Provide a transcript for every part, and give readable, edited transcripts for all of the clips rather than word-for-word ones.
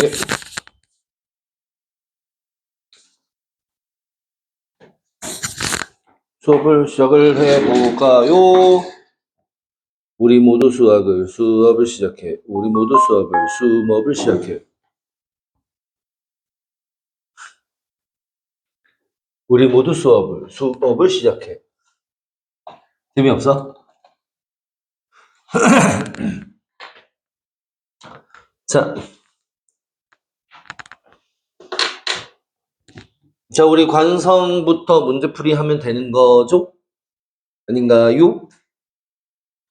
예. 수업을 시작을 해볼까요? 우리 모두 수업을 시작해. 우리 모두 수업을 시작해. 우리 모두 수업을 시작해. 재미없어? 자, 우리 관성부터 문제풀이 하면 되는 거죠? 아닌가요?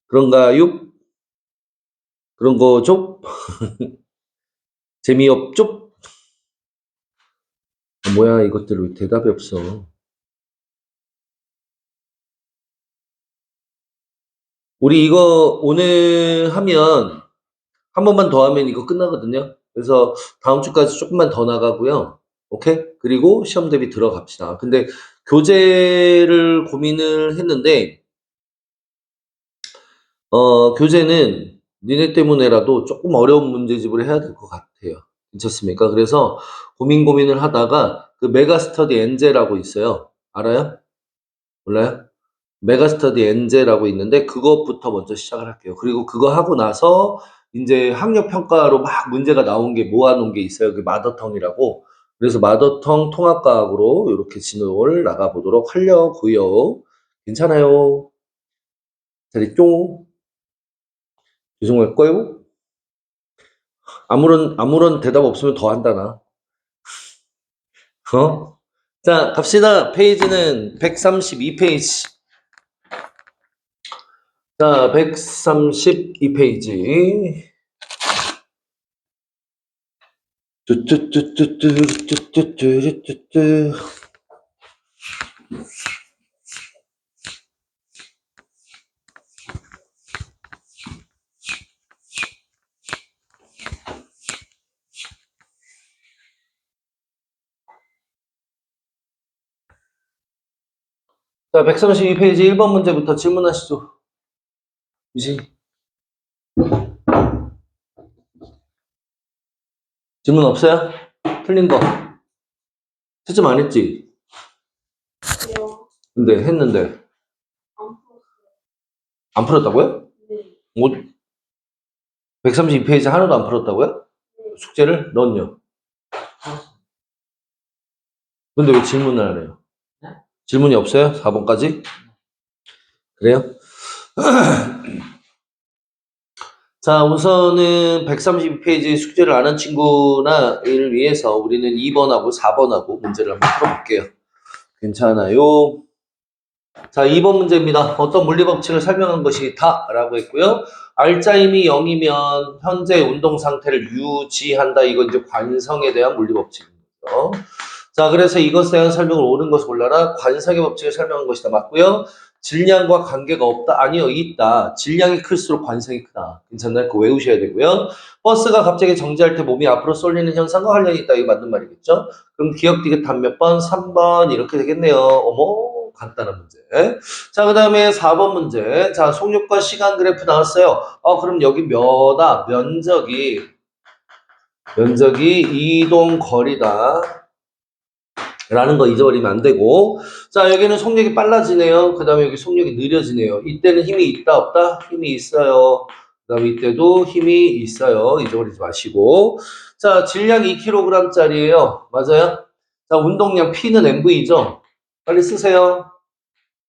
그런가요? 그런 거죠? 재미없죠? 뭐야, 이것들 왜 대답이 없어? 우리 이거 오늘 하면 한 번만 더 하면 이거 끝나거든요. 그래서 다음 주까지 조금만 더 나가고요. 오케이? 그리고 시험 대비 들어갑시다. 근데 교재를 고민을 했는데, 교재는 니네 때문에라도 조금 어려운 문제집을 해야 될 것 같아요. 괜찮습니까? 그래서 고민을 하다가 그 메가스터디 엔제라고 있어요. 알아요? 몰라요? 메가스터디 엔제라고 있는데 그것부터 먼저 시작을 할게요. 그리고 그거 하고 나서 이제 학력 평가로 막 문제가 나온 게 모아놓은 게 있어요. 그 마더텅이라고. 그래서 마더텅 통합과학으로 이렇게 진로를 나가보도록 하려고요. 괜찮아요. 잘했죠? 죄송할까요? 아무런 대답 없으면 더 한다 나. 어? 자, 갑시다. 페이지는 132페이지. 자, 132페이지. 뚜뚜뚜뚜뚜뚜뚜뚜뚜뚜. 자, 132페이지 1번 문제부터 질문하시죠. 유진. 질문 없어요? 틀린 거. 채점 안 했지? 근데 했는데 안 풀었다고요? 뭐 132페이지 하나도 안 풀었다고요? 숙제를? 넌요? 근데 왜 질문을 안 해요? 질문이 없어요? 4번까지? 그래요? 자, 우선은 132페이지 숙제를 안 한 친구나를 위해서 우리는 2번하고 4번하고 문제를 한번 풀어볼게요. 괜찮아요? 자, 2번 문제입니다. 어떤 물리법칙을 설명한 것이다 라고 했고요. 알짜임이 0이면 현재 운동 상태를 유지한다. 이건 이제 관성에 대한 물리법칙입니다. 자, 그래서 이것에 대한 설명을 옳은 것을 골라라. 관성의 법칙을 설명한 것이다. 맞고요. 질량과 관계가 없다. 아니요, 있다. 질량이 클수록 관성이 크다. 괜찮나요? 그거 외우셔야 되고요. 버스가 갑자기 정지할 때 몸이 앞으로 쏠리는 현상과 관련이 있다. 이거 맞는 말이겠죠? 그럼 기억 디귿 몇 번? 3번 이렇게 되겠네요. 어머, 간단한 문제. 자, 그 다음에 4번 문제. 자, 속력과 시간 그래프 나왔어요. 그럼 여기 몇다? 면적이 이동 거리다. 라는 거 잊어버리면 안 되고. 자, 여기는 속력이 빨라지네요. 그 다음에 여기 속력이 느려지네요. 이때는 힘이 있다, 없다? 힘이 있어요. 그 다음에 이때도 힘이 있어요. 잊어버리지 마시고. 자, 질량 2kg짜리예요. 맞아요? 자, 운동량 P는 MV죠? 빨리 쓰세요.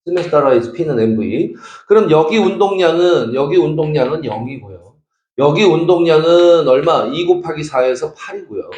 쓰면서 따라야지. P는 MV. 그럼 여기 운동량은 0이고요. 여기 운동량은 얼마? 2 곱하기 4에서 8이고요.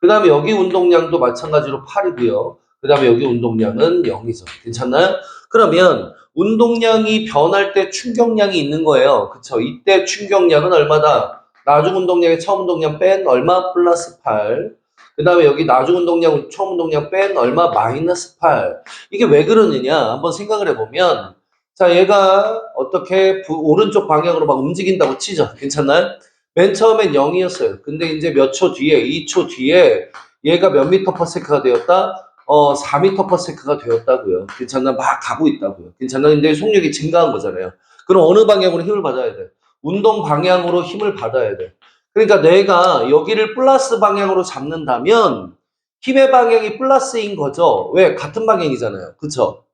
그 다음에 여기 운동량도 마찬가지로 8이고요. 그 다음에 여기 운동량은 0이죠. 괜찮나요? 그러면 운동량이 변할 때 충격량이 있는 거예요. 그쵸? 이때 충격량은 얼마다? 나중 운동량의 처음 운동량 뺀 얼마? 플러스 8. 그 다음에 여기 나중 운동량, 처음 운동량 뺀 얼마? 마이너스 8. 이게 왜 그러느냐? 한번 생각을 해보면, 자, 얘가 어떻게 오른쪽 방향으로 막 움직인다고 치죠. 괜찮나요? 맨 처음엔 0이었어요. 근데 이제 몇 초 뒤에, 2초 뒤에 얘가 몇 미터 퍼 세크가 되었다? 4미터 퍼 세크가 되었다고요. 괜찮나? 막 가고 있다고요. 괜찮나? 근데 속력이 증가한 거잖아요. 그럼 어느 방향으로 힘을 받아야 돼? 운동 방향으로 힘을 받아야 돼. 그러니까 내가 여기를 플러스 방향으로 잡는다면 힘의 방향이 플러스인 거죠. 왜? 같은 방향이잖아요. 그쵸?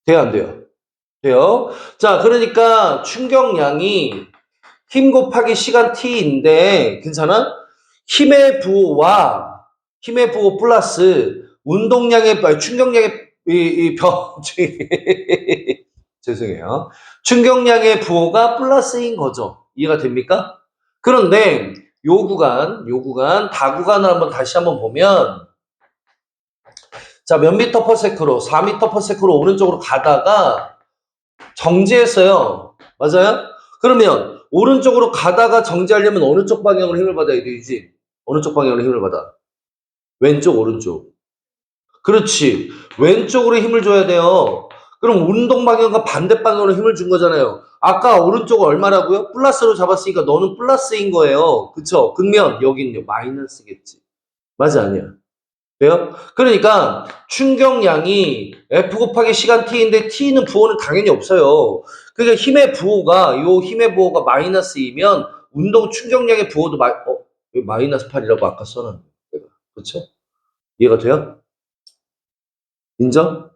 돼요, 안 돼요? 돼요. 자, 그러니까 충격량이 힘 곱하기 시간 t인데 괜찮아? 힘의 부호 플러스 운동량의 충격량의 죄송해요. 충격량의 부호가 플러스인 거죠. 이해가 됩니까? 그런데 요 구간 다구간을 다시 한번 보면 자, 몇 미터 퍼 세크로 4미터 퍼 세크로 오른쪽으로 가다가 정지했어요. 맞아요? 그러면 오른쪽으로 가다가 정지하려면 어느 쪽 방향으로 힘을 받아야 되지? 어느 쪽 방향으로 힘을 받아? 왼쪽, 오른쪽. 그렇지. 왼쪽으로 힘을 줘야 돼요. 그럼 운동 방향과 반대 방향으로 힘을 준 거잖아요. 아까 오른쪽은 얼마라고요? 플러스로 잡았으니까 너는 플러스인 거예요. 그쵸? 그러면 여기는요, 마이너스겠지. 맞아, 아니야? 돼요? 그러니까 충격량이 F 곱하기 시간 T인데 T는 부호는 당연히 없어요. 그러니까 힘의 부호가 마이너스이면 운동 충격량의 부호도 마이너스 8이라고 아까 써놨는데. 그렇죠? 이해가 돼요? 인정?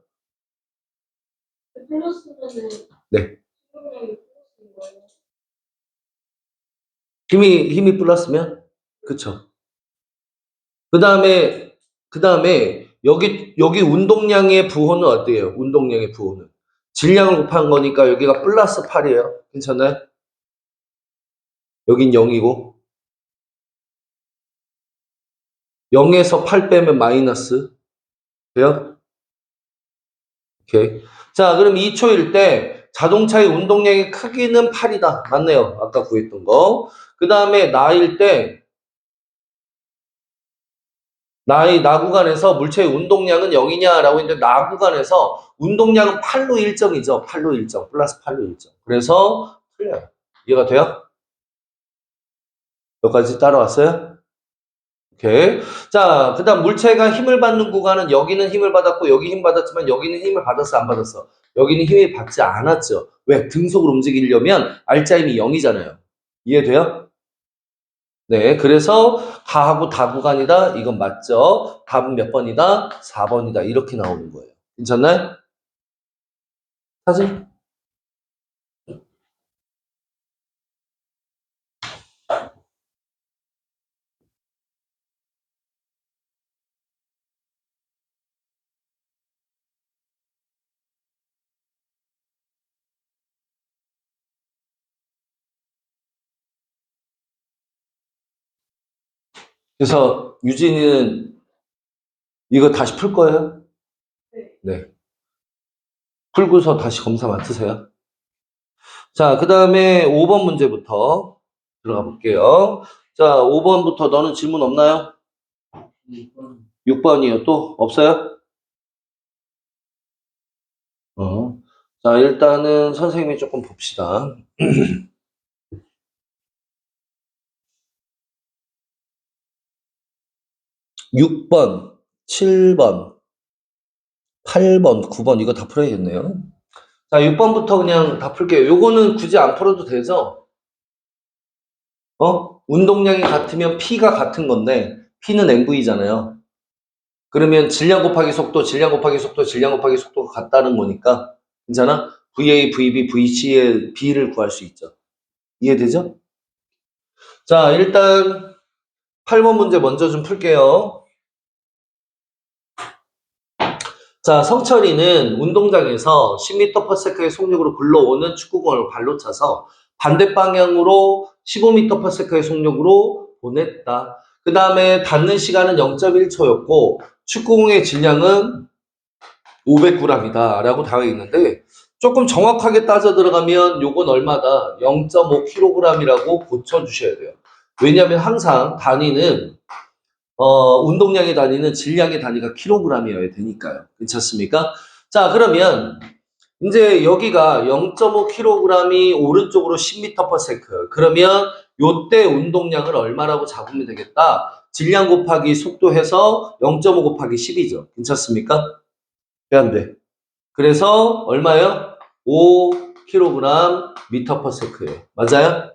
플러스면은 네. 충격량이 플러스인 거예요. 힘이 플러스면? 그쵸. 그 다음에 여기 운동량의 부호는 어때요? 운동량의 부호는. 질량을 곱한 거니까 여기가 플러스 8이에요. 괜찮아요? 여긴 0이고 0에서 8 빼면 마이너스 돼요? 오케이. 자, 그럼 2초일 때 자동차의 운동량의 크기는 8이다. 맞네요. 아까 구했던 거. 그 다음에 나 구간에서 물체의 운동량은 0이냐라고 했는데 나 구간에서 운동량은 8로 일정이죠. 8로 일정. 플러스 8로 일정. 그래서 틀려요. 이해가 돼요? 여기까지 따라왔어요? 오케이. 자, 그 다음 물체가 힘을 받는 구간은 여기는 힘을 받았고 여기 힘 받았지만 여기는 힘을 받았어, 안 받았어? 여기는 힘이 받지 않았죠. 왜? 등속으로 움직이려면 알짜힘이 0이잖아요. 이해돼요? 네, 그래서 가하고 다 구간이다. 이건 맞죠? 답은 몇 번이다? 4번이다. 이렇게 나오는 거예요. 괜찮나요? 사진? 그래서 유진이는 이거 다시 풀 거예요? 네. 네. 풀고서 다시 검사 맡으세요. 자, 그 다음에 5번 문제부터 들어가 볼게요. 자, 5번부터 너는 질문 없나요? 6번이요. 또 없어요? 자, 일단은 선생님이 조금 봅시다. 6번, 7번, 8번, 9번 이거 다 풀어야겠네요. 자, 6번부터 그냥 다 풀게요. 요거는 굳이 안 풀어도 되죠? 운동량이 같으면 P가 같은 건데 P는 MV잖아요. 그러면 질량 곱하기 속도, 질량 곱하기 속도, 질량 곱하기 속도가 같다는 거니까 괜찮아? VA, VB, VC의 B를 구할 수 있죠. 이해되죠? 자, 일단 8번 문제 먼저 좀 풀게요. 자, 성철이는 운동장에서 10m/s의 속력으로 굴러오는 축구공을 발로 차서 반대 방향으로 15m/s의 속력으로 보냈다. 그 다음에 닿는 시간은 0.1초였고 축구공의 질량은 500g이다 라고 되어 있는데 조금 정확하게 따져 들어가면 요건 얼마다? 0.5kg이라고 고쳐주셔야 돼요. 왜냐하면 항상 단위는 운동량의 단위는 질량의 단위가 킬로그램이어야 되니까요. 괜찮습니까? 자, 그러면 이제 여기가 0.5kg이 오른쪽으로 10m/s. 그러면 요때 운동량을 얼마라고 잡으면 되겠다? 질량 곱하기 속도 해서 0.5 곱하기 10이죠. 괜찮습니까? 왜 안 돼? 그래서 얼마예요? 5kg m/s예요. 맞아요?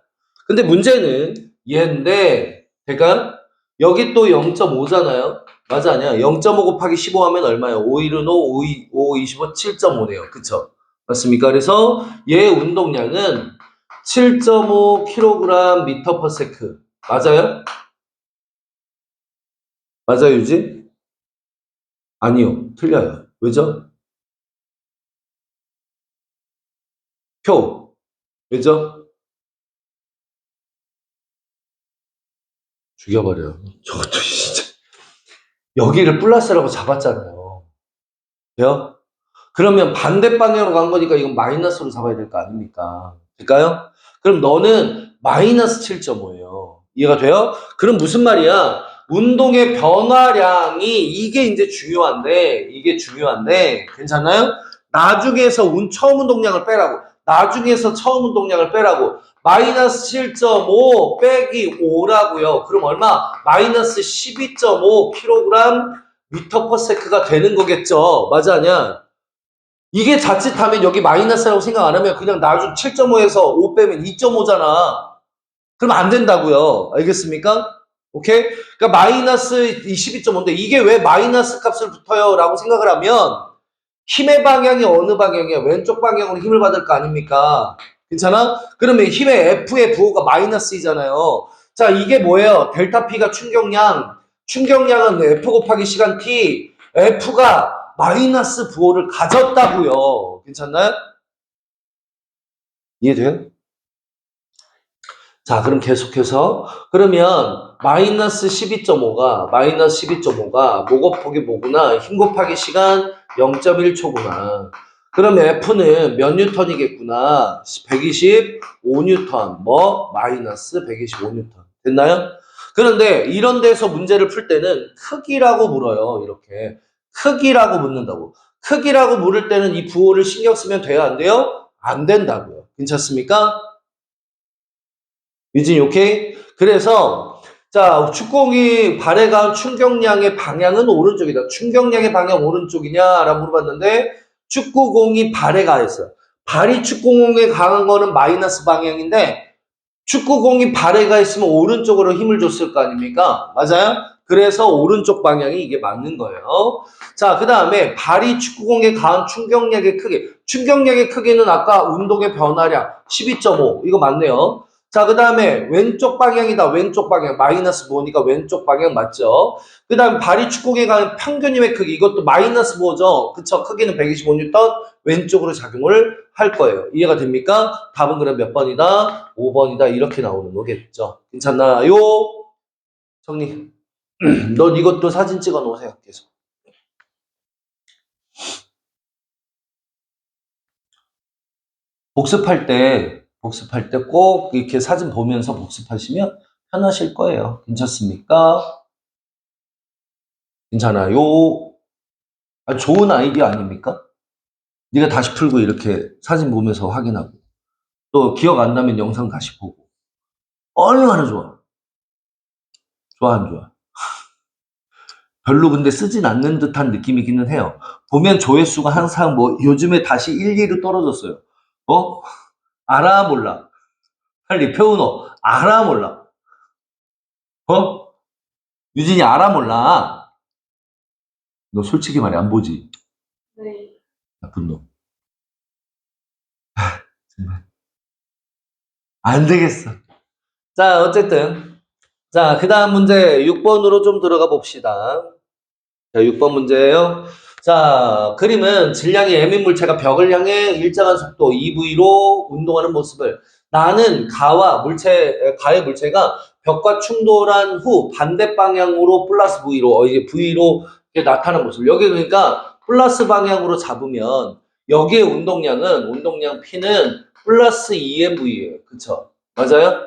근데 문제는 얘인데, 그러니까 여기 또 0.5잖아요. 맞아, 아니야? 0.5 곱하기 15 하면 얼마예요? 5, 1은 5, 5, 25, 7.5네요. 그쵸? 맞습니까? 그래서 얘 운동량은 7.5kg 미터 퍼 세크. 맞아요? 맞아요, 유진? 아니요. 틀려요. 왜죠? 표. 왜죠? 죽여버려요. 저것도 진짜. 여기를 플러스라고 잡았잖아요. 돼요? 그러면 반대 방향으로 간 거니까 이건 마이너스로 잡아야 될 거 아닙니까? 될까요? 그럼 너는 마이너스 7.5예요. 이해가 돼요? 그럼 무슨 말이야? 운동의 변화량이 이게 중요한데, 괜찮나요? 나중에서 처음 운동량을 빼라고. 나중에서 처음 운동량을 빼라고. 마이너스 7.5 빼기 5라고요. 그럼 얼마? 마이너스 12.5kg 미터 퍼 세크가 되는 거겠죠. 맞아, 아니야? 이게 자칫하면 여기 마이너스라고 생각 안 하면 그냥 나중 7.5에서 5 빼면 2.5잖아. 그럼 안 된다고요. 알겠습니까? 오케이? 그러니까 마이너스 12.5인데 이게 왜 마이너스 값을 붙어요? 라고 생각을 하면 힘의 방향이 어느 방향이야? 왼쪽 방향으로 힘을 받을 거 아닙니까? 괜찮아? 그러면 힘의 F의 부호가 마이너스이잖아요. 자, 이게 뭐예요? 델타 P가 충격량. 충격량은 F 곱하기 시간 T. F가 마이너스 부호를 가졌다고요. 괜찮나요? 이해돼요? 자, 그럼 계속해서 그러면 마이너스 12.5가 뭐 곱하기 뭐구나? 힘 곱하기 시간 0.1초구나. 그러면 F는 몇 뉴턴이겠구나? 125뉴턴. 마이너스 125뉴턴. 됐나요? 그런데 이런 데서 문제를 풀 때는 크기라고 물어요. 이렇게. 크기라고 묻는다고. 크기라고 물을 때는 이 부호를 신경 쓰면 돼요? 안 돼요? 안 된다고요. 괜찮습니까? 유진이 오케이? 그래서 자, 축구공이 발에 간 충격량의 방향은 오른쪽이다. 충격량의 방향 오른쪽이냐? 라고 물어봤는데 축구공이 발에 가했어요. 발이 축구공에 강한 거는 마이너스 방향인데 축구공이 발에 가 있으면 오른쪽으로 힘을 줬을 거 아닙니까? 맞아요? 그래서 오른쪽 방향이 이게 맞는 거예요. 자, 그 다음에 발이 축구공에 가한 충격력의 크기. 충격력의 크기는 아까 운동의 변화량 12.5. 이거 맞네요. 자, 그 다음에 왼쪽 방향이다. 왼쪽 방향. 마이너스 보니까 왼쪽 방향 맞죠? 그 다음에 발이 축구공에 가는 평균 힘의 크기. 이것도 마이너스 보죠? 그쵸? 크기는 125뉴턴. 왼쪽으로 작용을 할 거예요. 이해가 됩니까? 답은 그럼 몇 번이다? 5번이다. 이렇게 나오는 거겠죠. 괜찮나요? 정리. 넌 이것도 사진 찍어 놓으세요. 계속. 복습할 때 꼭 이렇게 사진 보면서 복습하시면 편하실 거예요. 괜찮습니까? 괜찮아요? 좋은 아이디어 아닙니까? 네가 다시 풀고 이렇게 사진 보면서 확인하고 또 기억 안 나면 영상 다시 보고 얼마나 좋아. 좋아 안 좋아? 별로 근데 쓰진 않는 듯한 느낌이기는 해요. 보면 조회수가 항상 요즘에 다시 1, 2로 떨어졌어요. 어? 알아 몰라. 빨리 표현어. 알아 몰라. 어? 유진이 알아 몰라. 너 솔직히 말해 안 보지? 네. 나쁜 놈. 정말. 안 되겠어. 자, 어쨌든. 자, 그 다음 문제 6번으로 좀 들어가 봅시다. 자, 6번 문제예요. 자, 그림은 질량이 m인 물체가 벽을 향해 일정한 속도 EV로 운동하는 모습을 나는 가의 물체가 벽과 충돌한 후 반대 방향으로 플러스 V로 이게 V로 이렇게 나타나는 모습. 여기 그러니까 플러스 방향으로 잡으면 여기에 운동량 P는 플러스 EMV예요. 그쵸? 맞아요?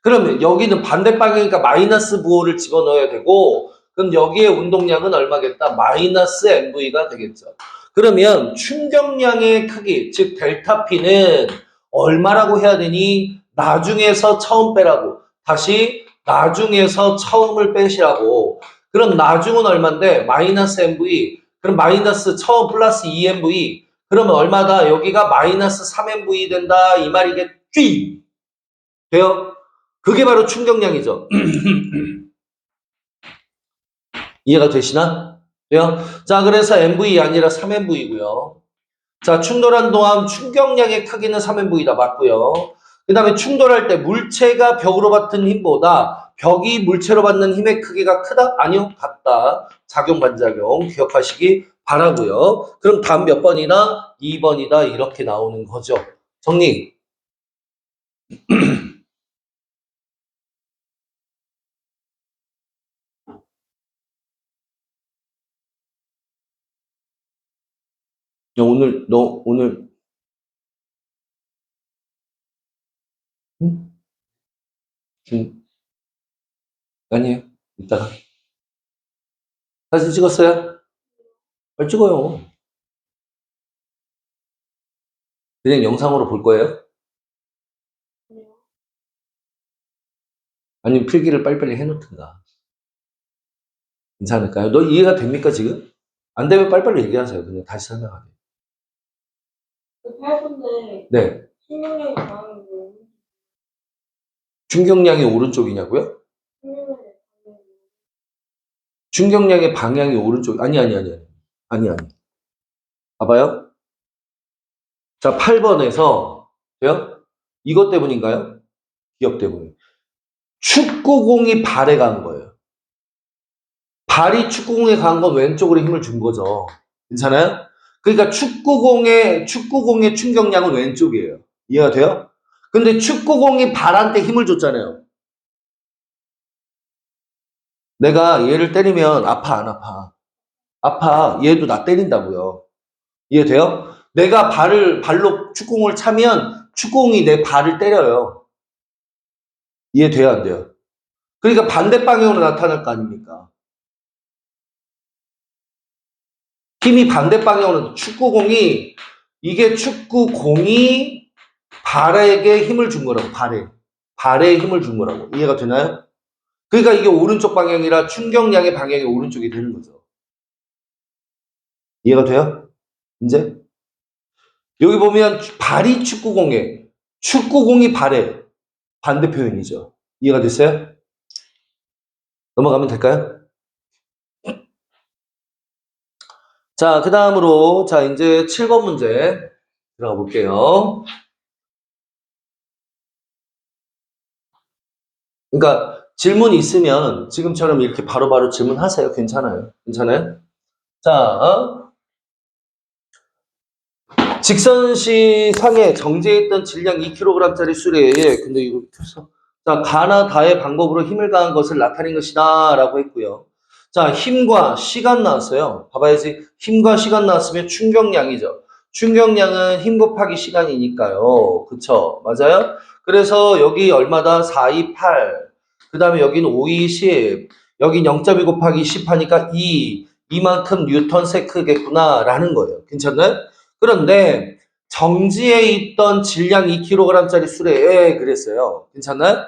그러면 여기는 반대 방향이니까 마이너스 부호를 집어넣어야 되고 그럼 여기에 운동량은 얼마겠다? 마이너스 MV가 되겠죠. 그러면 충격량의 크기, 즉 델타 P는 얼마라고 해야 되니? 나중에서 처음 빼라고. 다시 나중에서 처음을 빼시라고. 그럼 나중은 얼마인데? 마이너스 MV. 그럼 마이너스 처음 플러스 2MV. 그러면 얼마다? 여기가 마이너스 3MV 된다. 이 말이겠지? 돼요? 그게 바로 충격량이죠. 이해가 되시나? 돼요? 자, 그래서 MV이 아니라 3MV고요. 자, 충돌한 동안 충격량의 크기는 3MV다. 맞고요. 그 다음에 충돌할 때 물체가 벽으로 받는 힘보다 벽이 물체로 받는 힘의 크기가 크다? 아니요. 같다. 작용, 반작용 기억하시기 바라고요. 그럼 답 몇 번이다? 2번이다. 이렇게 나오는 거죠. 정리. 야, 너 오늘, 응? 아니에요. 이따가. 사진 찍었어요? 빨리 찍어요. 그냥 영상으로 볼 거예요? 아니요. 아니면 필기를 빨리빨리 해놓든가. 괜찮을까요? 너 이해가 됩니까, 지금? 안 되면 빨리빨리 얘기하세요. 그냥 다시 설명하게. 그 8분대 네. 신용량이 강한 거. 충격량이 오른쪽이냐고요? 신용량이 충격량의 방향이 오른쪽. 아니. 봐봐요. 자, 8번에서, 돼요? 이것 때문인가요? 기억 때문에. 축구공이 발에 간 거예요. 발이 축구공에 간 건 왼쪽으로 힘을 준 거죠. 괜찮아요? 그러니까 축구공의 충격량은 왼쪽이에요. 이해가 돼요? 근데 축구공이 발한테 힘을 줬잖아요. 내가 얘를 때리면 아파, 안 아파? 아파. 얘도 나 때린다고요. 이해돼요? 내가 발로 축구공을 차면 축구공이 내 발을 때려요. 이해돼요, 안 돼요? 그러니까 반대 방향으로 나타날 거 아닙니까? 힘이 반대 방향으로 이게 축구공이 발에게 힘을 준 거라고. 발에 힘을 준 거라고. 이해가 되나요? 그러니까 이게 오른쪽 방향이라 충격량의 방향이 오른쪽이 되는 거죠. 이해가 돼요? 이제 여기 보면 발이 축구공이 발에 반대 표현이죠. 이해가 됐어요? 넘어가면 될까요? 자, 그 다음으로 자 이제 7번 문제 들어가 볼게요. 그러니까 질문이 있으면 지금처럼 이렇게 바로바로 질문하세요. 괜찮아요. 괜찮아요? 자, 직선시 상에 정제했던 질량 2kg짜리 수레에 근데 이거 켰어. 자, 가나 다의 방법으로 힘을 가한 것을 나타낸 것이다 라고 했고요. 자, 힘과 시간 나왔어요. 봐봐야지. 힘과 시간 나왔으면 충격량이죠. 충격량은 힘 곱하기 시간이니까요. 그쵸? 맞아요? 그래서 여기 얼마다? 4, 2, 8. 그 다음에 여기는 5, 2, 10. 여긴 0.2 곱하기 10 하니까 2. 이만큼 뉴턴 세크겠구나 라는 거예요. 괜찮나요? 그런데 정지에 있던 질량 2kg짜리 수레에 그랬어요. 괜찮나요?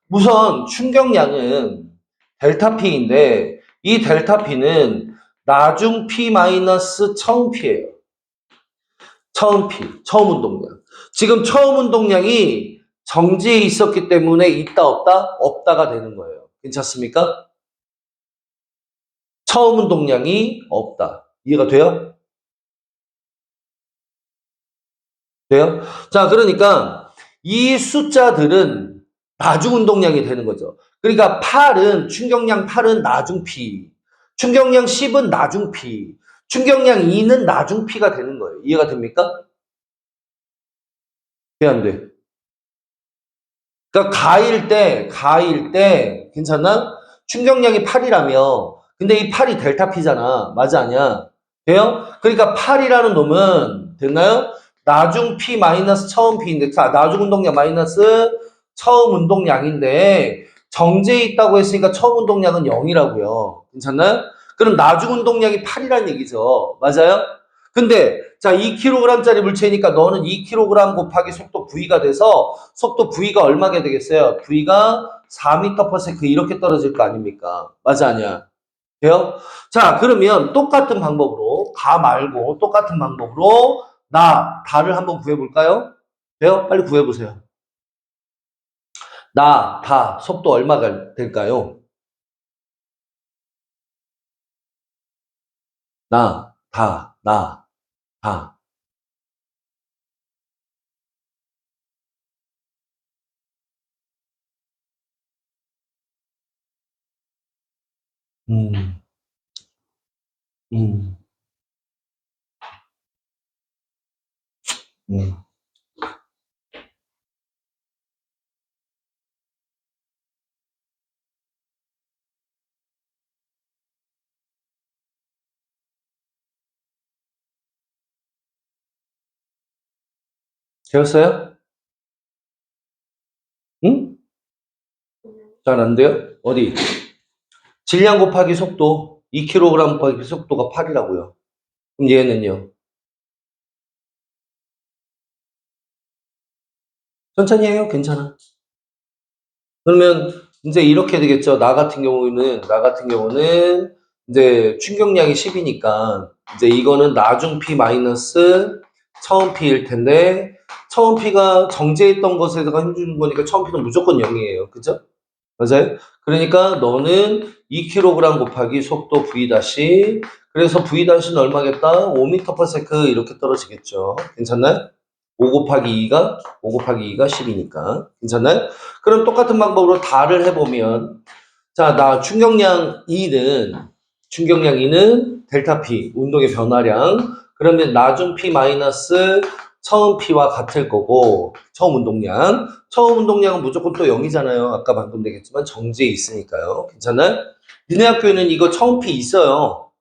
우선 충격량은 델타 P인데 이 델타 P는 나중 P 마이너스 처음 P예요. 처음 P, 처음 운동량. 지금 처음 운동량이 정지에 있었기 때문에 있다 없다? 없다가 되는 거예요. 괜찮습니까? 처음 운동량이 없다. 이해가 돼요? 돼요? 자, 그러니까 이 숫자들은 나중 운동량이 되는 거죠. 그러니까 충격량 8은 나중 P, 충격량 10은 나중 P, 충격량 2는 나중 P가 되는 거예요. 이해가 됩니까? 돼, 안 돼? 그러니까 가일 때, 괜찮나? 충격량이 8이라며. 근데 이 8이 델타 P잖아. 맞아, 아니야? 돼요? 그러니까 8이라는 놈은, 됐나요? 나중 P 마이너스 처음 P인데, 나중 운동량 마이너스 처음 운동량인데, 정제에 있다고 했으니까 처음 운동량은 0이라고요. 괜찮나요? 그럼 나중 운동량이 8이라는 얘기죠. 맞아요? 근데, 자, 2kg짜리 물체니까 너는 2kg 곱하기 속도 V가 돼서 속도 V가 얼마게 되겠어요? V가 4m/s 이렇게 떨어질 거 아닙니까? 맞아, 아니야? 돼요? 자, 그러면 똑같은 방법으로, 가 말고 똑같은 방법으로 다를 한번 구해볼까요? 돼요? 빨리 구해보세요. 나, 다 속도 얼마가 될까요? 나, 다, 나, 다. 음, 음, 음. 되었어요? 응? 잘 안 돼요? 어디? 질량 곱하기 속도, 2kg 곱하기 속도가 8이라고요. 그럼 얘는요? 천천히 해요. 괜찮아. 그러면 이제 이렇게 되겠죠. 나 같은 경우는 이제 충격량이 10이니까 이제 이거는 나중 P 마이너스 처음 P일 텐데 처음 P가 정제했던 것에다가 힘 주는 거니까 처음 P는 무조건 0이에요. 그죠? 맞아요? 그러니까 너는 2kg 곱하기 속도 V 다시 그래서 V 다시는 얼마겠다? 5m/s 이렇게 떨어지겠죠. 괜찮나요? 5 곱하기 2가 10이니까. 괜찮나요? 그럼 똑같은 방법으로 다를 해보면 자, 나 충격량 2는 델타 P, 운동의 변화량. 그러면 나중 P 마이너스 처음 P와 같을 거고, 처음 운동량은 무조건 또 0이잖아요. 아까 방금 되겠지만 정지에 있으니까요. 괜찮아요? 니네 학교에는 이거 처음 P 있어요.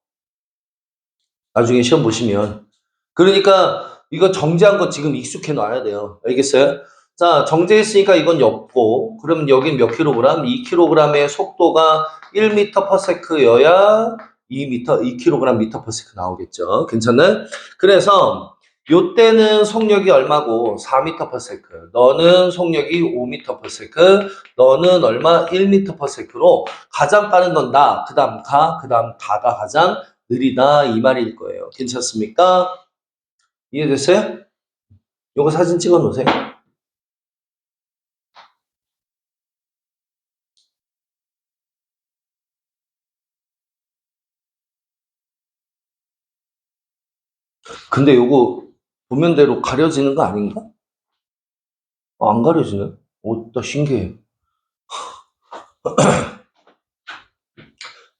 나중에 시험 보시면. 그러니까 이거 정지한 거 지금 익숙해 놔야 돼요. 알겠어요? 자, 정지했으니까 이건 엽고, 그러면 여긴 몇 킬로그램? 2kg의 속도가 1m/s여야 2kg m/s 나오겠죠. 괜찮나요? 그래서 요때는 속력이 얼마고? 4m/s. 너는 속력이 5m/s. 너는 얼마? 1m/s로 가장 빠른 건 나, 그 다음 가, 그 다음 다가 가장 느리다 이 말일 거예요. 괜찮습니까? 이해됐어요? 요거 사진 찍어 놓으세요. 근데 요거 도면대로 가려지는 거 아닌가? 안 가려지네. 오, 나 신기해.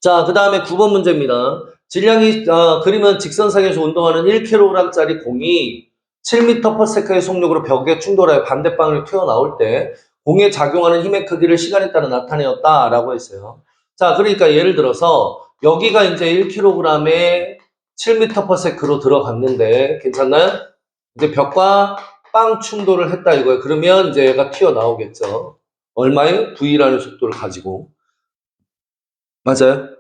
자, 그 다음에 9번 문제입니다. 질량이, 그림은 직선상에서 운동하는 1kg짜리 공이 7m/s의 속력으로 벽에 충돌하여 반대방향으로 튀어나올 때 공에 작용하는 힘의 크기를 시간에 따라 나타내었다라고 했어요. 자, 그러니까 예를 들어서 여기가 이제 1kg에 7m/s로 들어갔는데 괜찮나요? 이제 벽과 빵 충돌을 했다 이거예요. 그러면 이제 얘가 튀어나오겠죠. 얼마의 V라는 속도를 가지고. 맞아요?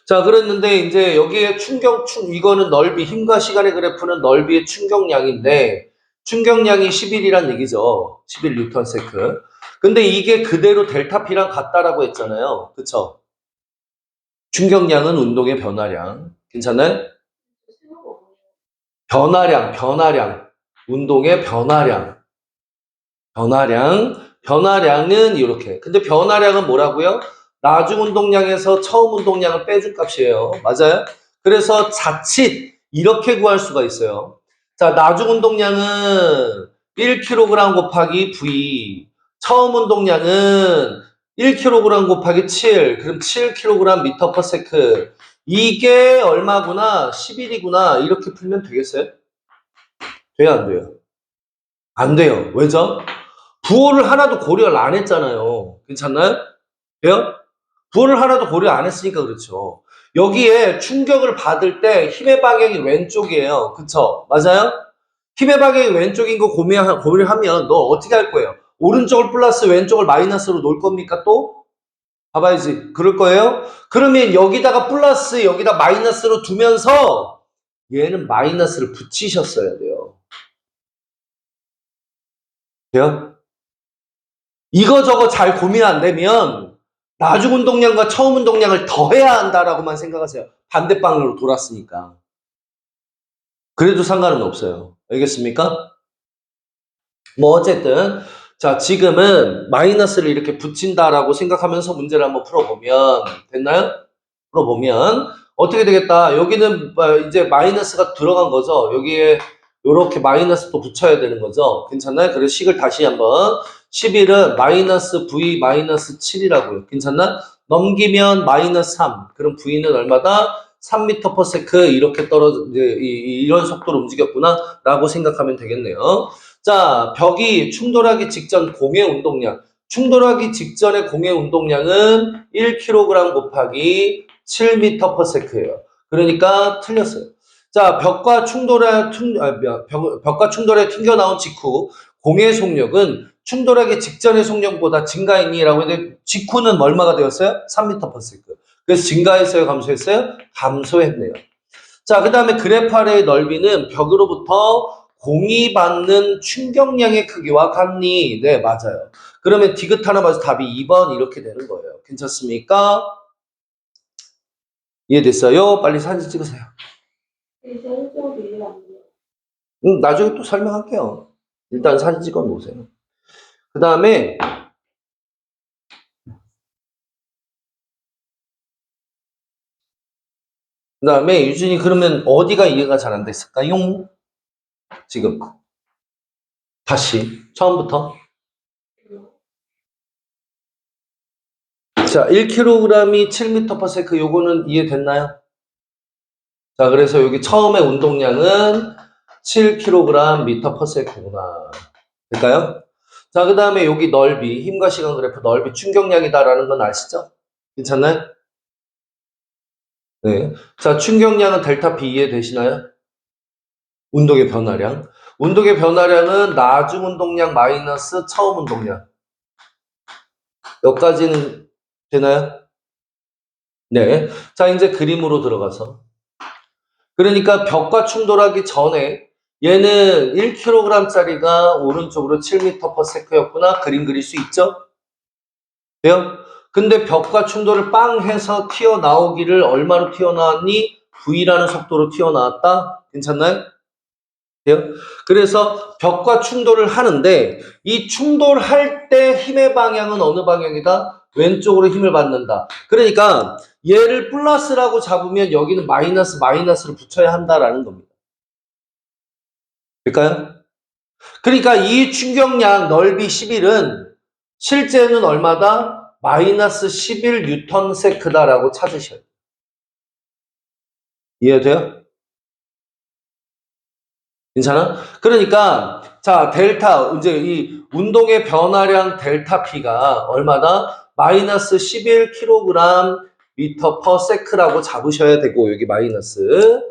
자, 그랬는데, 이제 여기에 이거는 넓이, 힘과 시간의 그래프는 넓이의 충격량인데, 충격량이 11이란 얘기죠. 11 뉴턴 세크. 근데 이게 그대로 델타 P랑 같다라고 했잖아요. 그쵸? 충격량은 운동의 변화량. 괜찮아요? 변화량. 운동의 변화량은 이렇게. 근데 변화량은 뭐라고요? 나중 운동량에서 처음 운동량을 빼준 값이에요. 맞아요? 그래서 자칫 이렇게 구할 수가 있어요. 자, 나중 운동량은 1kg 곱하기 V. 처음 운동량은 1kg 곱하기 7. 그럼 7kg m/s. 이게 얼마구나? 11이구나. 이렇게 풀면 되겠어요? 돼요, 안 돼요? 안 돼요. 왜죠? 부호를 하나도 고려를 안 했잖아요. 괜찮나요? 돼요? 부호를 하나도 고려 안 했으니까 그렇죠. 여기에 충격을 받을 때 힘의 방향이 왼쪽이에요. 그쵸? 맞아요? 힘의 방향이 왼쪽인 거 고려하면 너 어떻게 할 거예요? 오른쪽을 플러스 왼쪽을 마이너스로 놓을 겁니까 또? 봐봐야지. 그럴 거예요? 그러면 여기다가 플러스 여기다 마이너스로 두면서 얘는 마이너스를 붙이셨어야 돼요. 돼요? 이거저거 잘 고민 안 되면 나중 운동량과 처음 운동량을 더해야 한다라고만 생각하세요. 반대방으로 돌았으니까. 그래도 상관은 없어요. 알겠습니까? 뭐 어쨌든 자 지금은 마이너스를 이렇게 붙인다라고 생각하면서 문제를 한번 풀어보면 됐나요? 풀어보면 어떻게 되겠다. 여기는 이제 마이너스가 들어간 거죠. 여기에 이렇게 마이너스 또 붙여야 되는 거죠. 괜찮나요? 그래서 식을 다시 한번 11은 마이너스 v 마이너스 7이라고요. 괜찮나? 넘기면 마이너스 3. 그럼 v는 얼마다? 3m/s 이렇게 떨어져 이제 이런 속도로 움직였구나 라고 생각하면 되겠네요. 자, 벽이 충돌하기 직전 공의 운동량. 충돌하기 직전의 공의 운동량은 1kg 곱하기 7m/s예요. 그러니까 틀렸어요. 자, 벽과 충돌에 튕겨나온 직후 공의 속력은 충돌하기 직전의 속력보다 증가했니라고 했는데 직후는 얼마가 되었어요? 3m/s. 그래서 증가했어요, 감소했어요? 감소했네요. 자, 그 다음에 그래프 아래의 넓이는 벽으로부터 공이 받는 충격량의 크기와 같니? 네, 맞아요. 그러면 디귿 하나 맞아서 답이 2번 이렇게 되는 거예요. 괜찮습니까? 이해됐어요? 빨리 사진 찍으세요. 이제 일정도 이해가 안 돼요. 나중에 또 설명할게요. 일단 사진 찍어 놓으세요. 그 다음에 유진이 그러면 어디가 이해가 잘 안 됐을까요? 지금 다시 처음부터. 자, 1kg이 7m/s 요거는 이해됐나요? 자, 그래서 여기 처음에 운동량은 7kg m/s구나. 될까요? 자, 그 다음에 여기 넓이, 힘과 시간 그래프 넓이 충격량이다라는 건 아시죠? 괜찮나요? 네. 자, 충격량은 델타 B 이해되시나요? 운동의 변화량. 운동의 변화량은 나중 운동량 마이너스 처음 운동량. 여기까지는 되나요? 네. 자, 이제 그림으로 들어가서. 그러니까 벽과 충돌하기 전에 얘는 1kg짜리가 오른쪽으로 7m/s였구나. 그림 그릴 수 있죠? 돼요? 근데 벽과 충돌을 빵 해서 튀어나오기를 얼마로 튀어나왔니? V라는 속도로 튀어나왔다? 괜찮나요? 돼요? 그래서 벽과 충돌을 하는데 이 충돌할 때 힘의 방향은 어느 방향이다? 왼쪽으로 힘을 받는다. 그러니까 얘를 플러스라고 잡으면 여기는 마이너스를 붙여야 한다라는 겁니다. 될까요? 그러니까 이 충격량 넓이 11은 실제는 얼마다? 마이너스 11 뉴턴 세크다라고 찾으셔야 돼요. 이해돼요? 괜찮아? 그러니까 자 델타 이제 이 운동의 변화량 델타 P가 얼마다? 마이너스 11kg 미터 퍼 세크라고 잡으셔야 되고 여기 마이너스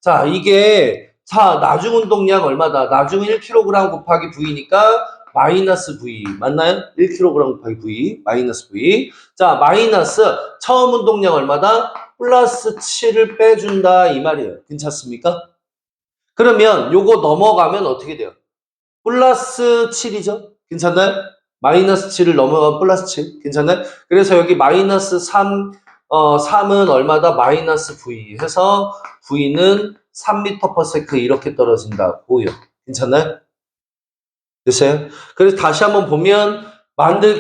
자 이게 자 나중 운동량 얼마다? 나중은 1kg 곱하기 V니까 마이너스 V 맞나요? 1kg 곱하기 V 마이너스 V 자 마이너스 처음 운동량 얼마다? 플러스 7을 빼준다 이 말이에요. 괜찮습니까? 그러면 요거 넘어가면 어떻게 돼요? 플러스 7이죠? 괜찮나요? 마이너스 7을 넘어가면 플러스 7. 괜찮나요? 그래서 여기 마이너스 3, 3은 얼마다? 마이너스 V 해서 V는 3m/s 이렇게 떨어진다. 보여. 괜찮나요? 됐어요? 그래서 다시 한번 보면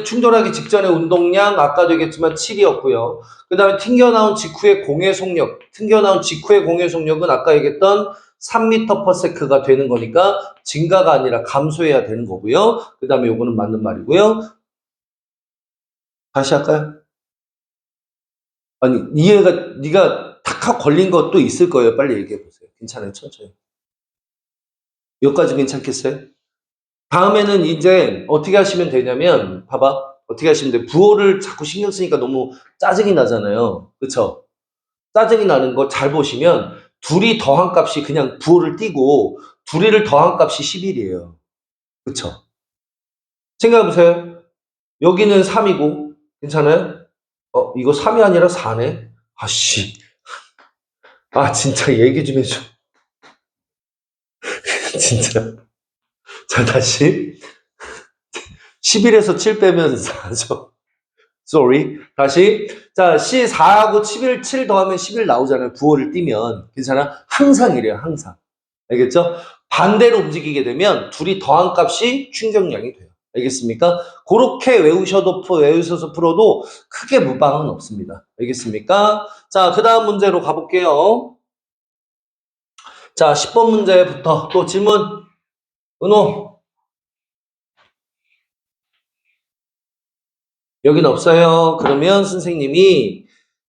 충돌하기 직전의 운동량 아까도 얘기했지만 7이었고요. 그 다음에 튕겨나온 직후의 공의 속력 은 아까 얘기했던 3m/s가 되는 거니까 증가가 아니라 감소해야 되는 거고요. 그 다음에 요거는 맞는 말이고요. 다시 할까요? 아니 네가 탁 걸린 것도 있을 거예요. 빨리 얘기해 보세요. 괜찮아요. 천천히. 여기까지 괜찮겠어요? 다음에는 이제 어떻게 하시면 되냐면 봐봐 어떻게 하시면 돼 부호를 자꾸 신경 쓰니까 너무 짜증이 나잖아요 그쵸 짜증이 나는 거 잘 보시면 둘이 더한 값이 그냥 부호를 띄고 둘이를 더한 값이 11이에요 그쵸 생각해 보세요 여기는 3이고 괜찮아요 이거 3이 아니라 4네 아씨 진짜 얘기 좀 해줘 진짜 자 다시 11에서 7 빼면 4죠 sorry. 다시. 자, C4하고 7 더하면 11 나오잖아요. 부호를 띄면. 괜찮아? 항상 이래요, 항상. 알겠죠? 반대로 움직이게 되면 둘이 더한 값이 충격량이 돼요. 알겠습니까? 그렇게 외우셔서 풀어도 크게 무방은 없습니다. 알겠습니까? 자, 그 다음 문제로 가볼게요. 자, 10번 문제부터 또 질문. 은호. 여긴 없어요. 그러면 선생님이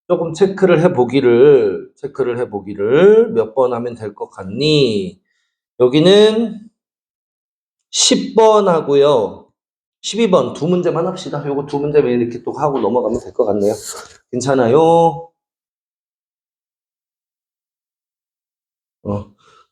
조금 체크를 해보기를 몇 번 하면 될 것 같니? 여기는 10번 하고요. 12번 두 문제만 합시다. 요거 두 문제만 이렇게 또 하고 넘어가면 될 것 같네요. 괜찮아요?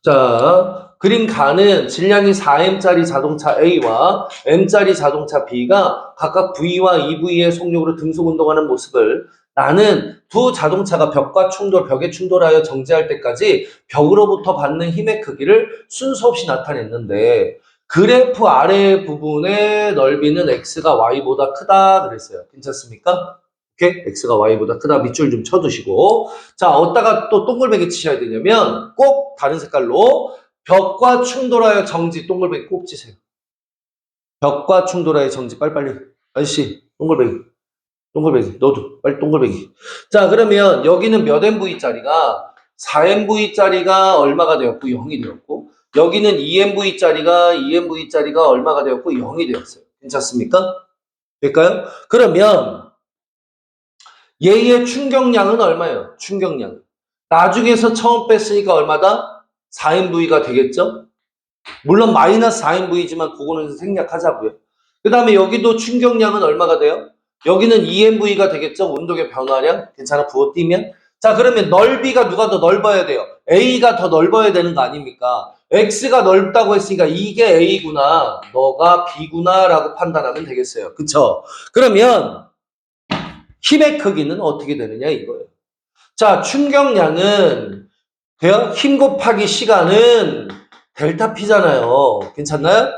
자, 그림 가는 질량이 4M짜리 자동차 A와 M짜리 자동차 B가 각각 V와 EV의 속력으로 등속 운동하는 모습을 나는 두 자동차가 벽에 충돌하여 정지할 때까지 벽으로부터 받는 힘의 크기를 순서 없이 나타냈는데 그래프 아래 부분의 넓이는 X가 Y보다 크다 그랬어요. 괜찮습니까? 오케이? X가 Y보다 크다. 밑줄 좀 쳐두시고. 자, 어디다가 또 동글뱅이 치셔야 되냐면 꼭 다른 색깔로 벽과 충돌하여 정지 동글뱅이 꼭 치세요. 벽과 충돌하여 정지 빨리빨리. 아저씨 동글뱅이 너도 빨리 동글뱅이. 자, 그러면 여기는 몇 MV짜리가 4MV짜리가 얼마가 되었고 0이 되었고 여기는 2MV짜리가 얼마가 되었고 0이 되었어요. 괜찮습니까? 될까요? 그러면 얘의 충격량은 얼마예요? 충격량. 나중에서 처음 뺐으니까 얼마다? 4인V가 되겠죠? 물론 마이너스 4인V지만 그거는 생략하자고요. 그 다음에 여기도 충격량은 얼마가 돼요? 여기는 2NV가 되겠죠? 운동의 변화량. 괜찮아? 부어띄면. 자, 그러면 넓이가 누가 더 넓어야 돼요? A가 더 넓어야 되는 거 아닙니까? X가 넓다고 했으니까 이게 A구나, 너가 B구나 라고 판단하면 되겠어요. 그쵸? 그러면 힘의 크기는 어떻게 되느냐 이거예요. 자, 충격량은 돼요? 힘 곱하기 시간은 델타 P잖아요. 괜찮나요?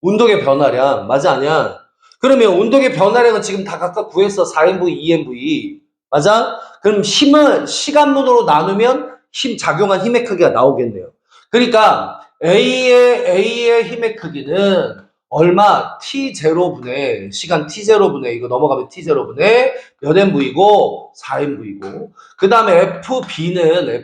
운동의 변화량. 맞아, 아니야? 그러면 운동의 변화량은 지금 다 각각 구했어. 4NV, 2NV. 맞아? 그럼 힘은 시간분으로 나누면 작용한 힘의 크기가 나오겠네요. 그러니까 A의 힘의 크기는 얼마? T0분의, 시간 T0분의, 이거 넘어가면 T0분의 몇 NV고? 4NV고. 그 다음에 FB는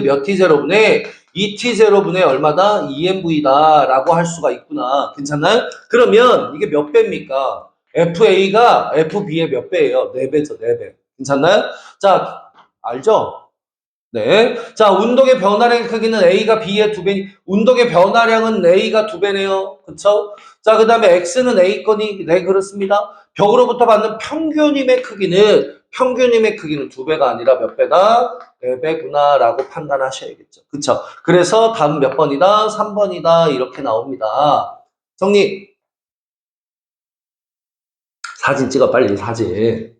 몇 T0분의 2T0분의 얼마다? 2NV다 라고 할 수가 있구나. 괜찮나요? 그러면 이게 몇 배입니까? FA가 FB의 몇 배예요? 4배죠, 4배. 괜찮나요? 자, 알죠? 네. 자, 운동의 변화량의 크기는 A가 B의 2배, 운동의 변화량은 A가 2배네요. 그쵸? 자, 그 다음에 X는 A 거니? 네, 그렇습니다. 벽으로부터 받는 평균임의 크기는 2배가 아니라 몇 배다? 4배구나 라고 판단하셔야겠죠. 그쵸? 그래서 답은 몇 번이다? 3번이다. 이렇게 나옵니다. 정리. 사진 찍어, 빨리 사진.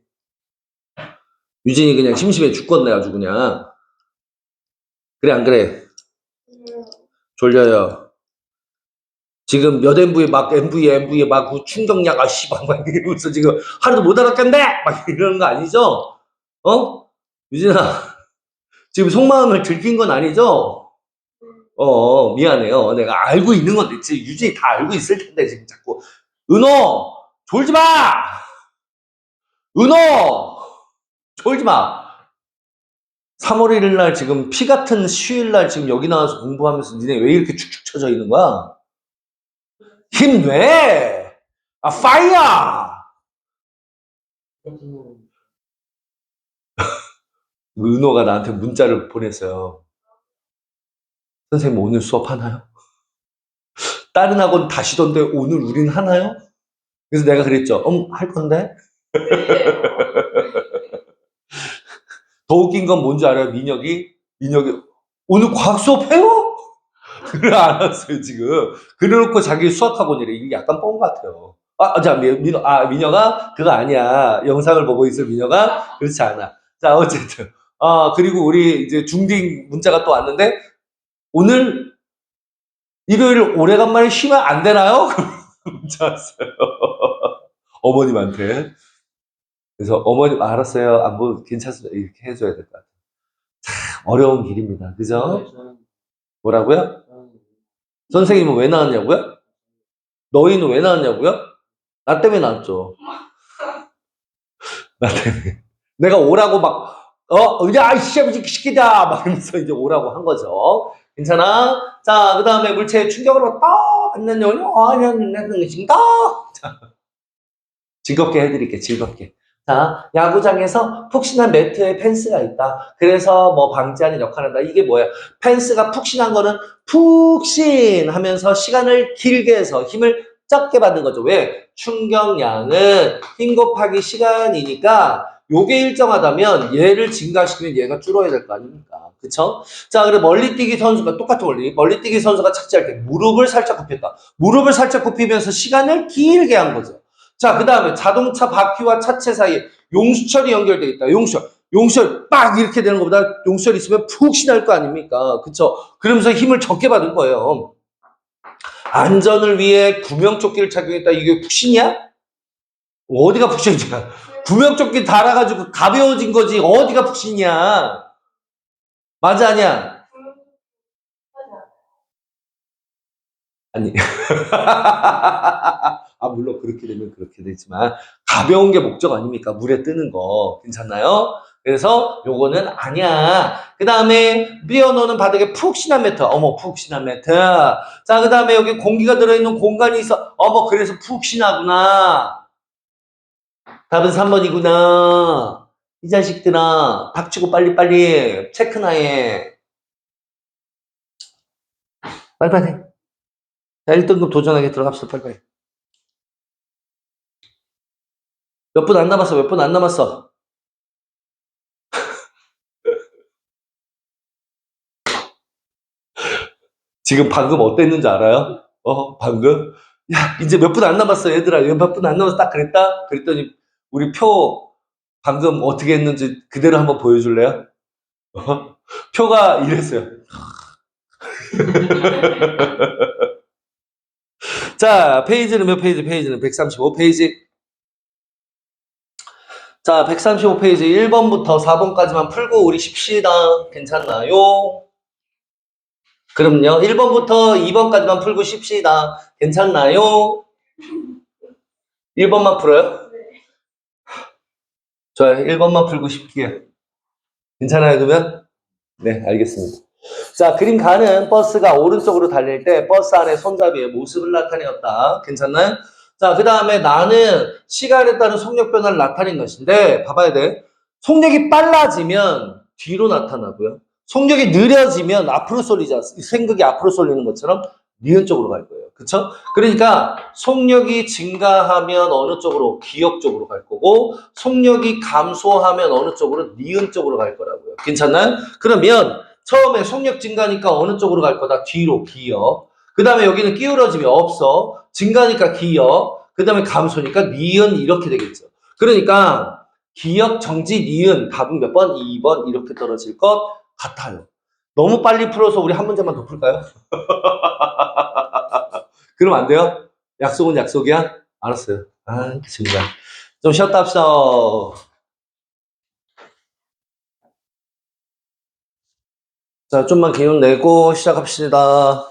유진이 그냥 심심해 죽겠네, 아주 그냥. 그래, 안 그래? 졸려요. 지금 몇 MV에 막 충격량, 막 이러면서 지금 하루도 못 알아듣겠네! 막 이러는 거 아니죠? 어? 유진아, 지금 속마음을 들킨 건 아니죠? 미안해요. 내가 알고 있는 건데, 지금 유진이 다 알고 있을 텐데, 지금 자꾸. 은호! 졸지 마! 은호! 졸지 마! 3월 1일 날 지금 피 같은 휴일 날 지금 여기 나와서 공부하면서 니네 왜 이렇게 축축 처져 있는 거야? 힘내! 파이어! 은호가 나한테 문자를 보냈어요. 선생님 오늘 수업하나요? 다른 학원 다시던데 오늘 우린 하나요? 그래서 내가 그랬죠. 할 건데? 더 웃긴 건 뭔지 알아요? 민혁이 오늘 과학 수업 해요? 그래 안 왔어요 지금. 그래놓고 자기 수학학원이래. 이게 약간 뻥 같아요. 자, 민혁아 그거 아니야. 영상을 보고 있을 민혁아 그렇지 않아. 자, 어쨌든 그리고 우리 이제 중딩 문자가 또 왔는데 오늘 일요일 오래간만에 쉬면 안 되나요? 문자 왔어요. 어머님한테. 그래서 어머님 알았어요. 뭐 괜찮습니다. 이렇게 해줘야 될 것 같아요. 어려운 길입니다. 그죠? 뭐라고요? 선생님은 왜 나왔냐고요? 너희는 왜 나왔냐고요? 나 때문에 나왔죠. 나 때문에. 내가 오라고 막, 야, 이 시키다! 막 이러면서 이제 오라고 한 거죠. 괜찮아? 자, 그 다음에 물체의 충격으로 떠! 받는 영역, 징다! 즐겁게 해드릴게, 즐겁게. 자, 야구장에서 푹신한 매트에 펜스가 있다. 그래서 뭐 방지하는 역할을 한다. 이게 뭐야? 펜스가 푹신한 거는 푹신하면서 시간을 길게 해서 힘을 적게 받는 거죠. 왜? 충격량은 힘 곱하기 시간이니까 요게 일정하다면 얘를 증가시키면 얘가 줄어야 될 거 아닙니까? 그쵸? 자, 그리고 멀리뛰기 선수가 똑같은 원리. 멀리뛰기 선수가 착지할 때 무릎을 살짝 굽혔다. 무릎을 살짝 굽히면서 시간을 길게 한 거죠. 자, 그 다음에 자동차 바퀴와 차체 사이에 용수철이 연결되어 있다. 용수철 빡 이렇게 되는 것보다 용수철 있으면 푹 신할 거 아닙니까? 그쵸? 그러면서 힘을 적게 받은 거예요. 안전을 위해 구명조끼를 착용했다. 이게 푹신이야? 어디가 푹신이야? 구명조끼 달아가지고 가벼워진 거지. 어디가 푹신이야? 맞아, 아니야? 아니. 아, 물론 그렇게 되면 그렇게 되지만 가벼운 게 목적 아닙니까? 물에 뜨는 거. 괜찮나요? 그래서 요거는 아니야. 그 다음에 미어놓는 바닥에 푹신한 매트. 어머, 푹신한 매트. 자, 그 다음에 여기 공기가 들어있는 공간이 있어. 어머, 그래서 푹신하구나. 답은 3번이구나. 이 자식들아, 닥치고 빨리빨리 체크나 해. 빨리빨리. 자, 1등급 도전하게 들어갑시다. 빨리빨리. 몇 분 안 남았어. 몇 분 안 남았어. 지금 방금 어땠는지 알아요? 방금? 야, 이제 몇 분 안 남았어, 얘들아. 몇 분 안 남았어. 딱 그랬다? 그랬더니, 우리 표, 방금 어떻게 했는지 그대로 한번 보여줄래요? 표가 이랬어요. 자, 페이지는 몇 페이지? 페이지는 135페이지. 자, 135페이지 1번부터 4번까지만 풀고 우리 쉽시다. 괜찮나요? 그럼요. 1번부터 2번까지만 풀고 쉽시다. 괜찮나요? 1번만 풀어요? 좋아요. 1번만 풀고 싶게요. 괜찮아요, 그러면? 네, 알겠습니다. 자, 그림 가는 버스가 오른쪽으로 달릴 때 버스 안에 손잡이의 모습을 나타내었다. 괜찮나요? 자, 그 다음에 나는 시간에 따른 속력 변화를 나타낸 것인데, 봐봐야 돼. 속력이 빨라지면 뒤로 나타나고요. 속력이 느려지면 앞으로 쏠리지 않습니까? 생극이 앞으로 쏠리는 것처럼 니은 쪽으로 갈 거예요. 그쵸? 그러니까 속력이 증가하면 어느 쪽으로? 기역 쪽으로 갈 거고, 속력이 감소하면 어느 쪽으로? 니은 쪽으로 갈 거라고요. 괜찮나요? 그러면 처음에 속력 증가니까 어느 쪽으로 갈 거다? 뒤로, 기역. 그 다음에 여기는 기울어짐이 없어. 증가니까 기역. 그 다음에 감소니까 니은 이렇게 되겠죠. 그러니까 기역, 정지, 니은 답은 몇 번? 2번 이렇게 떨어질 것 같아요. 너무 빨리 풀어서 우리 한 문제만 더 풀까요? 그럼 안 돼요? 약속은 약속이야? 알았어요. 아, 정말. 좀 쉬었다 합시다. 자, 좀만 기운 내고 시작합시다.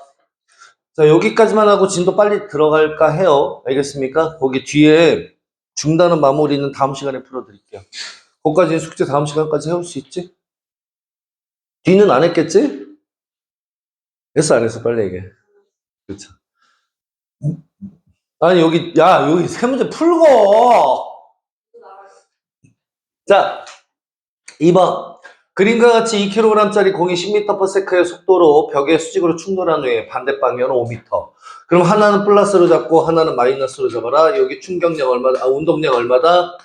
자, 여기까지만 하고 진도 빨리 들어갈까 해요. 알겠습니까? 거기 뒤에 중단은 마무리는 다음 시간에 풀어드릴게요. 거기까지는 숙제 다음 시간까지 해올 수 있지? 뒤는 안 했겠지? 했어, 안 했어? 빨리 얘기해. 그렇죠. 아니, 여기 세 문제 풀고! 자, 2번. 그림과 같이 2kg짜리 공이 10m/s의 속도로 벽에 수직으로 충돌한 후에 반대 방향은 5m. 그럼 하나는 플러스로 잡고 하나는 마이너스로 잡아라. 여기 충격량 얼마다? 운동량 얼마다?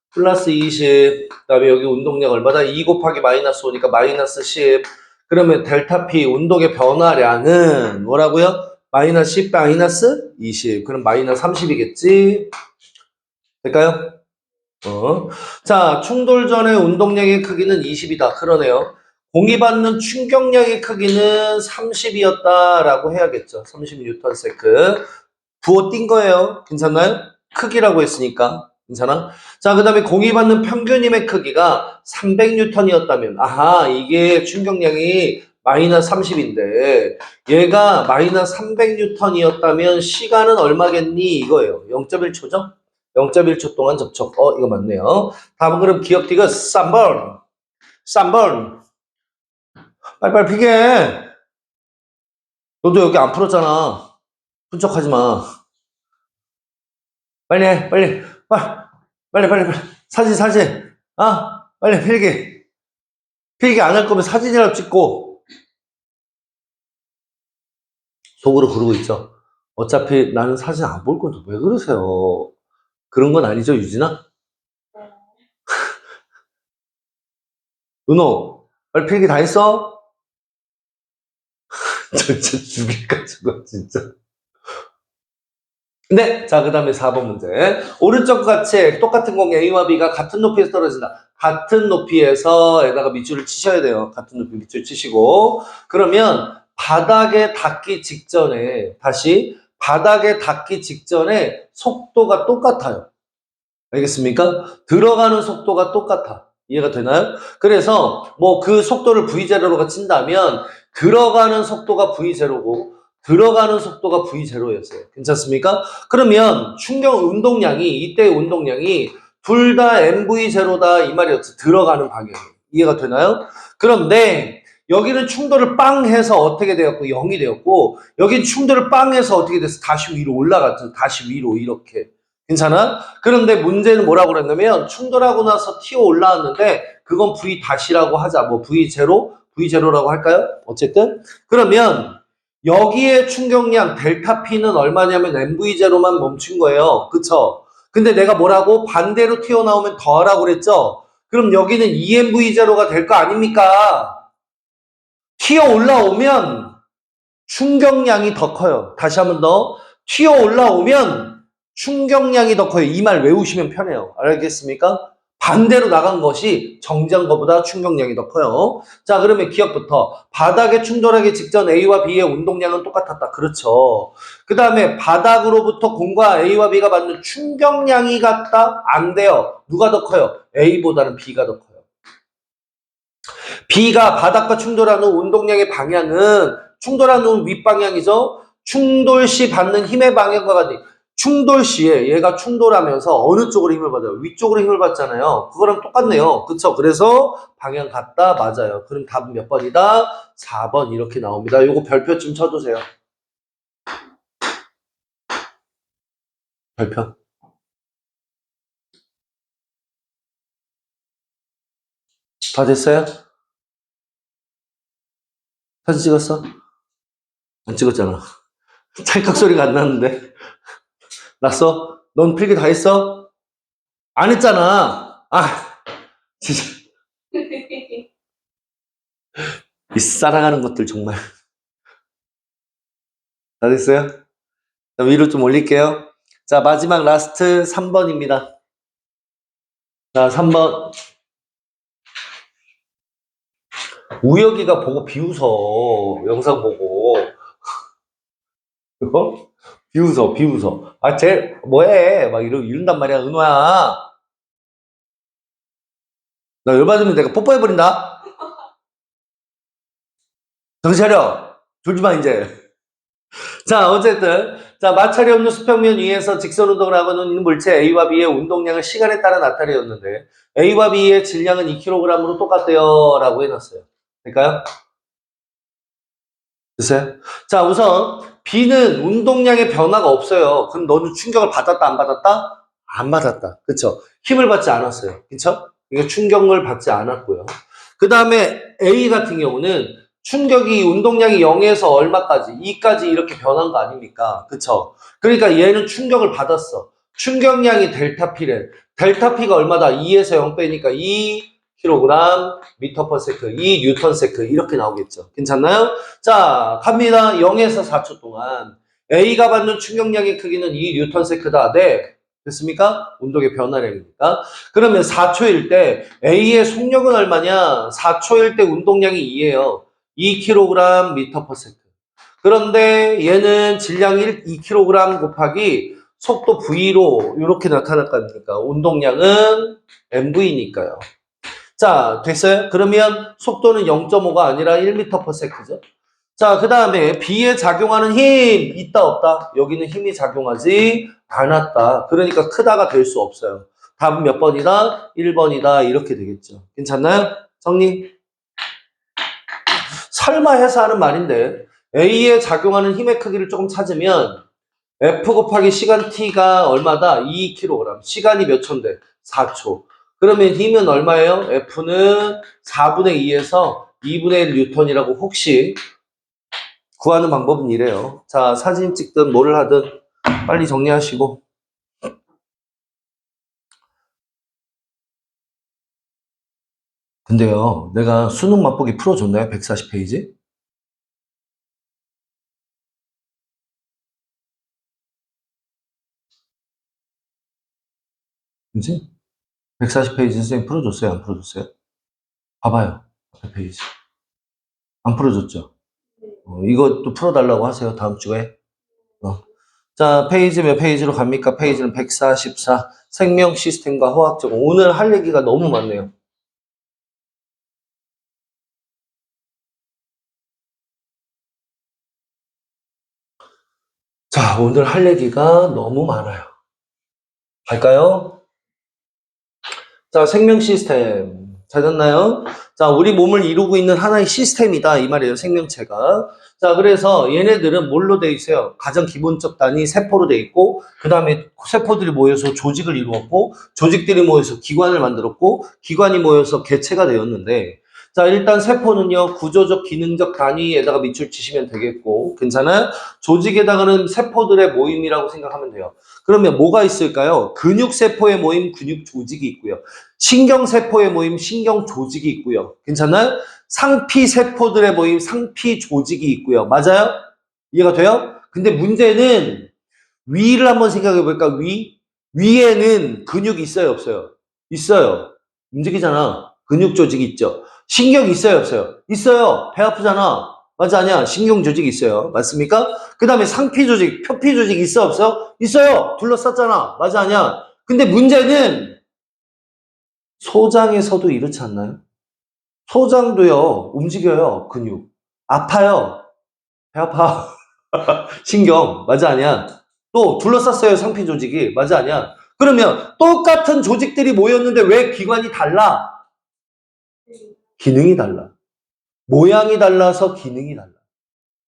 플러스 20. 그다음에 여기 운동량 얼마다? 2 곱하기 마이너스 5니까 마이너스 10. 그러면 델타 P 운동의 변화량은 뭐라고요? 마이너스 10 마이너스 20. 그럼 마이너스 30이겠지? 될까요? 자, 충돌 전의 운동량의 크기는 20이다. 그러네요. 공이 받는 충격량의 크기는 30이었다라고 해야겠죠. 30Nm. 부호 띈 거예요. 괜찮나요? 크기라고 했으니까. 괜찮아? 자, 그 다음에 공이 받는 평균 힘의 크기가 300N이었다면, 아하, 이게 충격량이 마이너스 30인데 얘가 마이너스 300N이었다면 시간은 얼마겠니? 이거예요. 0.1초죠? 0.1초 동안 접촉. 이거 맞네요. 다음은 그럼 기억 디귿 3번. 3번. 빨리빨리 피게. 너도 여기 안 풀었잖아. 분척하지 마. 빨리 해. 빨리. 빨리. 사진. 빨리 필기. 필기 안 할 거면 사진이라도 찍고. 속으로 그러고 있죠. 어차피 나는 사진 안 볼 건데 왜 그러세요? 그런 건 아니죠, 유진아? 은호, 빨리 필기 다 했어? 진짜 죽일까, 저거, 진짜. 네, 자, 그 다음에 4번 문제. 오른쪽 가체, 똑같은 공 A와 B가 같은 높이에서 떨어진다. 같은 높이에서에다가 밑줄을 치셔야 돼요. 같은 높이 밑줄 치시고. 그러면 바닥에 닿기 직전에, 다시, 바닥에 닿기 직전에 속도가 똑같아요. 알겠습니까? 들어가는 속도가 똑같아. 이해가 되나요? 그래서 뭐 그 속도를 V0로 친다면 들어가는 속도가 V0고 들어가는 속도가 V0였어요. 괜찮습니까? 그러면 운동량이 이때의 운동량이 둘 다 MV0다 이 말이었죠. 들어가는 방향이. 이해가 되나요? 그런데 여기는 충돌을 빵 해서 어떻게 되었고 0이 되었고 여긴 충돌을 빵 해서 어떻게 됐어? 다시 위로 올라갔죠. 다시 위로 이렇게. 괜찮아? 그런데 문제는 뭐라고 그랬냐면 충돌하고 나서 튀어 올라왔는데 그건 V-라고 하자. 뭐 V0라고 할까요? 어쨌든 그러면 여기에 충격량 델타 P는 얼마냐면 MV0만 멈춘 거예요. 그쵸? 근데 내가 뭐라고? 반대로 튀어나오면 더하라고 그랬죠? 그럼 여기는 EMV0가 될 거 아닙니까? 튀어 올라오면 충격량이 더 커요. 다시 한번 더. 튀어 올라오면 충격량이 더 커요. 이 말 외우시면 편해요. 알겠습니까? 반대로 나간 것이 정지한 것보다 충격량이 더 커요. 자, 그러면 기억부터 바닥에 충돌하기 직전 A와 B의 운동량은 똑같았다. 그렇죠. 그 다음에 바닥으로부터 공과 A와 B가 받는 충격량이 같다? 안 돼요. 누가 더 커요? A보다는 B가 더 커요. B가 바닥과 충돌하는 운동량의 방향은 충돌하는 윗방향이죠. 충돌 시 받는 힘의 방향과 같이 충돌 시에 얘가 충돌하면서 어느 쪽으로 힘을 받아요? 위쪽으로 힘을 받잖아요. 그거랑 똑같네요. 그쵸? 그래서 방향 같다? 맞아요. 그럼 답은 몇 번이다? 4번 이렇게 나옵니다. 요거 별표 좀 쳐주세요. 별표. 다 됐어요? 사진 찍었어? 안 찍었잖아. 찰칵 소리가 안 났는데. 났어? 넌 필기 다 했어? 안 했잖아. 진짜. 이 싸라가는 것들 정말. 다 됐어요? 자, 위로 좀 올릴게요. 자, 마지막 라스트 3번입니다. 자, 3번. 우혁이가 보고 비웃어. 영상 보고. 비웃어. 쟤, 뭐해? 막 이런단 말이야, 은호야. 나 열받으면 내가 뽀뽀해버린다? 정신 차려. 졸지 마, 이제. 자, 어쨌든. 자, 마찰이 없는 수평면 위에서 직선 운동을 하고 있는 물체 A와 B의 운동량은 시간에 따라 나타내었는데 A와 B의 질량은 2kg으로 똑같대요. 라고 해놨어요. 될까요? 됐어요? 자, 우선 B는 운동량의 변화가 없어요. 그럼 너는 충격을 받았다, 안 받았다? 안 받았다. 그쵸? 힘을 받지 않았어요. 그쵸? 이게 충격을 받지 않았고요. 그 다음에 A 같은 경우는 충격이 운동량이 0에서 얼마까지? 2까지 이렇게 변한 거 아닙니까? 그쵸? 그러니까 얘는 충격을 받았어. 충격량이 델타 P래. 델타 P가 얼마다? 2에서 0 빼니까 2kg 미터 퍼 세크, 2 뉴턴 세크 이렇게 나오겠죠. 괜찮나요? 자, 갑니다. 0에서 4초 동안 A가 받는 충격량의 크기는 2 뉴턴 세크다. 네. 됐습니까? 운동의 변화량이니까. 그러면 4초일 때 A의 속력은 얼마냐? 4초일 때 운동량이 2예요. 2kg 미터 퍼 세크. 그런데 얘는 질량 2kg 곱하기 속도 V로 이렇게 나타날 거 아닙니까? 운동량은 MV니까요. 자, 됐어요? 그러면 속도는 0.5가 아니라 1m/s죠. 자, 그 다음에 B에 작용하는 힘 있다 없다? 여기는 힘이 작용하지 않았다. 그러니까 크다가 될 수 없어요. 답은 몇 번이다? 1번이다. 이렇게 되겠죠. 괜찮나요? 정리? 설마 해서 하는 말인데 A에 작용하는 힘의 크기를 조금 찾으면 F 곱하기 시간 T가 얼마다? 2kg. 시간이 몇 초인데? 4초. 그러면 힘은 얼마예요? F는 4분의 2에서 2분의 1 뉴턴이라고 혹시 구하는 방법은 이래요. 자, 사진 찍든 뭐를 하든 빨리 정리하시고. 근데요, 내가 수능 맛보기 풀어줬나요? 140페이지? 그지? 140페이지 선생님 풀어줬어요? 안 풀어줬어요? 봐봐요. 앞에 페이지. 안 풀어줬죠? 이것도 풀어달라고 하세요. 다음 주에. 자, 페이지 몇 페이지로 갑니까? 페이지는 144. 생명 시스템과 화학적. 오늘 할 얘기가 너무 많네요. 자, 오늘 할 얘기가 너무 많아요. 갈까요? 자, 생명 시스템. 찾았나요? 자, 우리 몸을 이루고 있는 하나의 시스템이다. 이 말이에요. 생명체가. 자, 그래서 얘네들은 뭘로 돼 있어요? 가장 기본적 단위 세포로 돼 있고, 그 다음에 세포들이 모여서 조직을 이루었고, 조직들이 모여서 기관을 만들었고, 기관이 모여서 개체가 되었는데, 자, 일단 세포는요, 구조적, 기능적 단위에다가 밑줄 치시면 되겠고, 괜찮아요? 조직에다가는 세포들의 모임이라고 생각하면 돼요. 그러면 뭐가 있을까요? 근육세포의 모임, 근육 조직이 있고요. 신경세포의 모임, 신경 조직이 있고요. 괜찮나요? 상피세포들의 모임, 상피 조직이 있고요. 맞아요? 이해가 돼요? 근데 문제는 위를 한번 생각해 볼까? 위? 위에는 근육이 있어요, 없어요? 있어요. 움직이잖아. 근육 조직이 있죠. 신경이 있어요, 없어요? 있어요. 배 아프잖아. 맞아, 아니야? 신경 조직이 있어요. 맞습니까? 그 다음에 상피 조직, 표피 조직 있어, 없어요? 있어요. 둘러쌌잖아. 맞아, 아니야? 근데 문제는 소장에서도 이렇지 않나요? 소장도요, 움직여요, 근육. 아파요. 배 아파. 신경. 맞아, 아니야? 또 둘러쌌어요, 상피 조직이. 맞아, 아니야? 그러면 똑같은 조직들이 모였는데 왜 기관이 달라? 기능이 달라. 모양이 달라서 기능이 달라.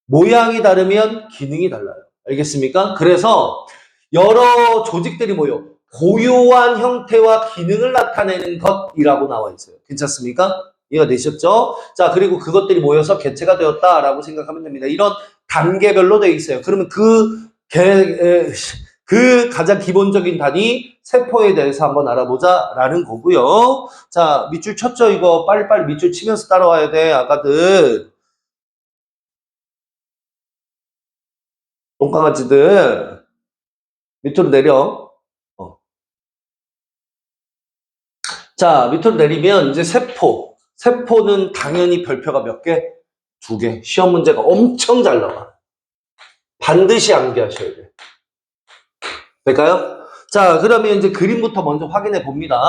모양이 다르면 기능이 달라요. 알겠습니까? 그래서 여러 조직들이 모여 고유한 형태와 기능을 나타내는 것이라고 나와 있어요. 괜찮습니까? 이해가 되셨죠? 자, 그리고 그것들이 모여서 개체가 되었다라고 생각하면 됩니다. 이런 단계별로 되어 있어요. 그러면 그 가장 기본적인 단위 세포에 대해서 한번 알아보자라는 거고요. 자, 밑줄 쳤죠? 이거 빨리빨리 밑줄 치면서 따라와야 돼, 아가들. 똥강아지들 밑으로 내려. 자, 밑으로 내리면 이제 세포. 세포는 당연히 별표가 몇 개? 2개. 시험 문제가 엄청 잘 나와. 반드시 암기하셔야 돼. 될까요? 자, 그러면 이제 그림부터 먼저 확인해 봅니다.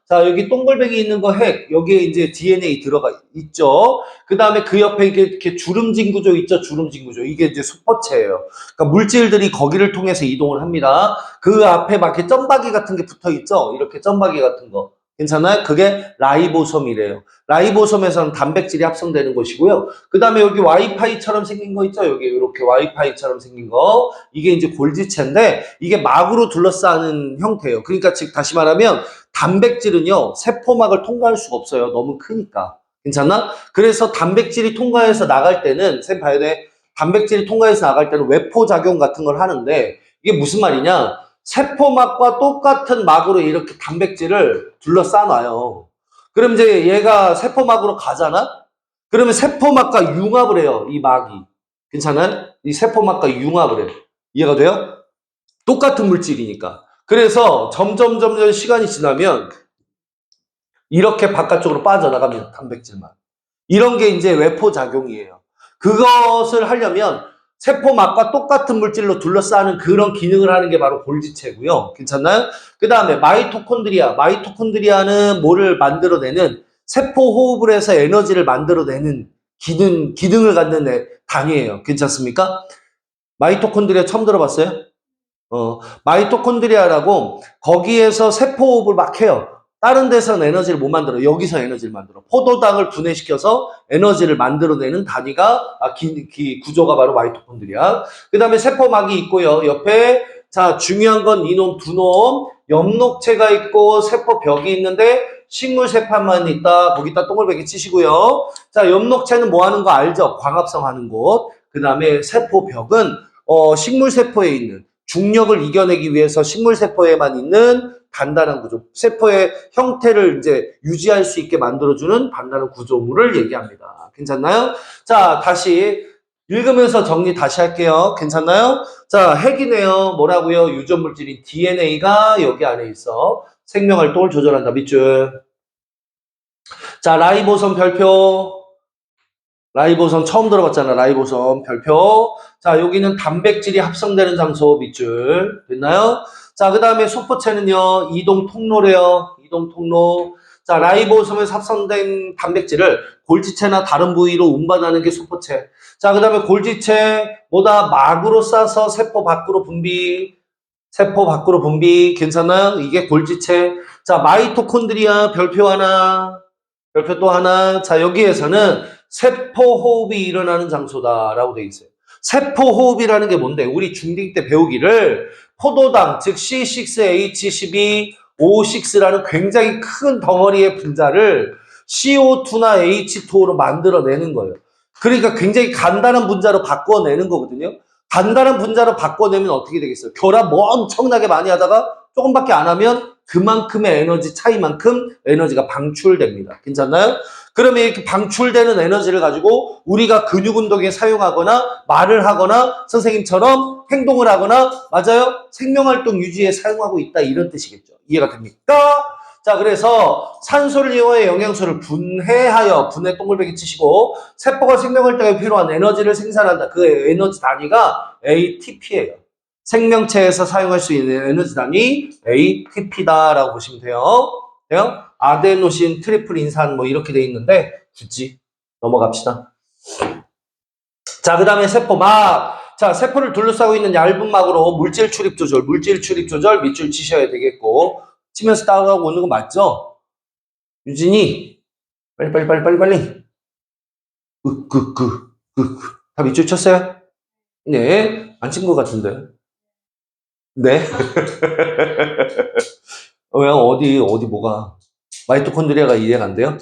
자, 여기 동글뱅이 있는 거 핵, 여기에 이제 DNA 들어가 있죠. 그 다음에 그 옆에 이렇게 주름진 구조 있죠? 주름진 구조. 이게 이제 수포체예요. 그러니까 물질들이 거기를 통해서 이동을 합니다. 그 앞에 막 이렇게 점박이 같은 게 붙어 있죠? 이렇게 점박이 같은 거. 괜찮아요? 그게 라이보솜이래요. 라이보솜에서는 단백질이 합성되는 것이고요. 그 다음에 여기 와이파이처럼 생긴 거 있죠? 여기 이렇게 와이파이처럼 생긴 거. 이게 이제 골지체인데 이게 막으로 둘러싸는 형태예요. 그러니까 즉 다시 말하면 단백질은요. 세포막을 통과할 수가 없어요. 너무 크니까. 괜찮나? 그래서 단백질이 통과해서 나갈 때는 쌤 봐야 돼. 단백질이 통과해서 나갈 때는 외포작용 같은 걸 하는데 이게 무슨 말이냐? 세포막과 똑같은 막으로 이렇게 단백질을 둘러싸놔요. 그럼 이제 얘가 세포막으로 가잖아? 그러면 세포막과 융합을 해요. 이 막이. 괜찮아요? 이 세포막과 융합을 해요. 이해가 돼요? 똑같은 물질이니까. 그래서 점점 시간이 지나면 이렇게 바깥쪽으로 빠져나갑니다. 단백질만. 이런 게 이제 외포작용이에요. 그것을 하려면 세포막과 똑같은 물질로 둘러싸는 그런 기능을 하는 게 바로 골지체고요. 괜찮나요? 그 다음에 마이토콘드리아. 마이토콘드리아는 뭐를 만들어내는 세포 호흡을 해서 에너지를 만들어내는 기능을 갖는 단위예요. 괜찮습니까? 마이토콘드리아 처음 들어봤어요? 마이토콘드리아라고 거기에서 세포 호흡을 막 해요. 다른 데서는 에너지를 못 만들어. 여기서 에너지를 만들어. 포도당을 분해시켜서 에너지를 만들어내는 단위가 구조가 바로 마이토콘드리아. 그 다음에 세포막이 있고요. 옆에 자 중요한 건 이놈 두 놈 엽록체가 있고 세포벽이 있는데 식물세포만 있다. 거기다 동글베개 치시고요. 자 엽록체는 뭐 하는 거 알죠? 광합성 하는 곳. 그 다음에 세포벽은 식물세포에 있는 중력을 이겨내기 위해서 식물세포에만 있는 단단한 구조, 세포의 형태를 이제 유지할 수 있게 만들어주는 단단한 구조물을 얘기합니다. 괜찮나요? 자, 다시 읽으면서 정리 다시 할게요. 괜찮나요? 자, 핵이네요. 뭐라고요? 유전물질인 DNA가 여기 안에 있어. 생명활동을 조절한다. 밑줄. 자, 라이보솜 별표. 라이보솜 처음 들어봤잖아. 라이보솜 별표. 자, 여기는 단백질이 합성되는 장소 밑줄. 됐나요? 자, 그 다음에 소포체는요. 이동 통로래요. 이동 통로. 자, 라이보솜에서 합성된 단백질을 골지체나 다른 부위로 운반하는 게 소포체. 자, 그 다음에 골지체 뭐다? 막으로 싸서 세포 밖으로 분비. 세포 밖으로 분비. 괜찮아요? 이게 골지체. 자, 마이토콘드리아 별표 하나. 별표 또 하나. 자, 여기에서는 세포호흡이 일어나는 장소다라고 되어 있어요. 세포호흡이라는 게 뭔데? 우리 중딩 때 배우기를 포도당, 즉 C6H12, O6라는 굉장히 큰 덩어리의 분자를 CO2나 H2O로 만들어내는 거예요. 그러니까 굉장히 간단한 분자로 바꿔내는 거거든요. 간단한 분자로 바꿔내면 어떻게 되겠어요? 결합 뭐 엄청나게 많이 하다가 조금밖에 안 하면 그만큼의 에너지 차이만큼 에너지가 방출됩니다. 괜찮나요? 그러면 이렇게 방출되는 에너지를 가지고 우리가 근육 운동에 사용하거나 말을 하거나 선생님처럼 행동을 하거나 맞아요? 생명활동 유지에 사용하고 있다 이런 뜻이겠죠. 이해가 됩니까? 자, 그래서 산소를 이용해 영양소를 분해하여 분해 동글베개 치시고 세포가 생명활동에 필요한 에너지를 생산한다. 그 에너지 단위가 ATP예요. 생명체에서 사용할 수 있는 에너지 단위 ATP다라고 보시면 돼요. 돼요? 아데노신, 트리플 인산 뭐 이렇게 돼 있는데 굳이 넘어갑시다. 자, 그 다음에 세포막. 자, 세포를 둘러싸고 있는 얇은 막으로 물질 출입 조절 밑줄 치셔야 되겠고 치면서 따라가고 오는 거 맞죠? 유진이 빨리 다 밑줄 쳤어요? 네, 안 친 것 같은데. 네. 왜요? 어디 뭐가? 마이토콘드리아가 이해가 안 돼요?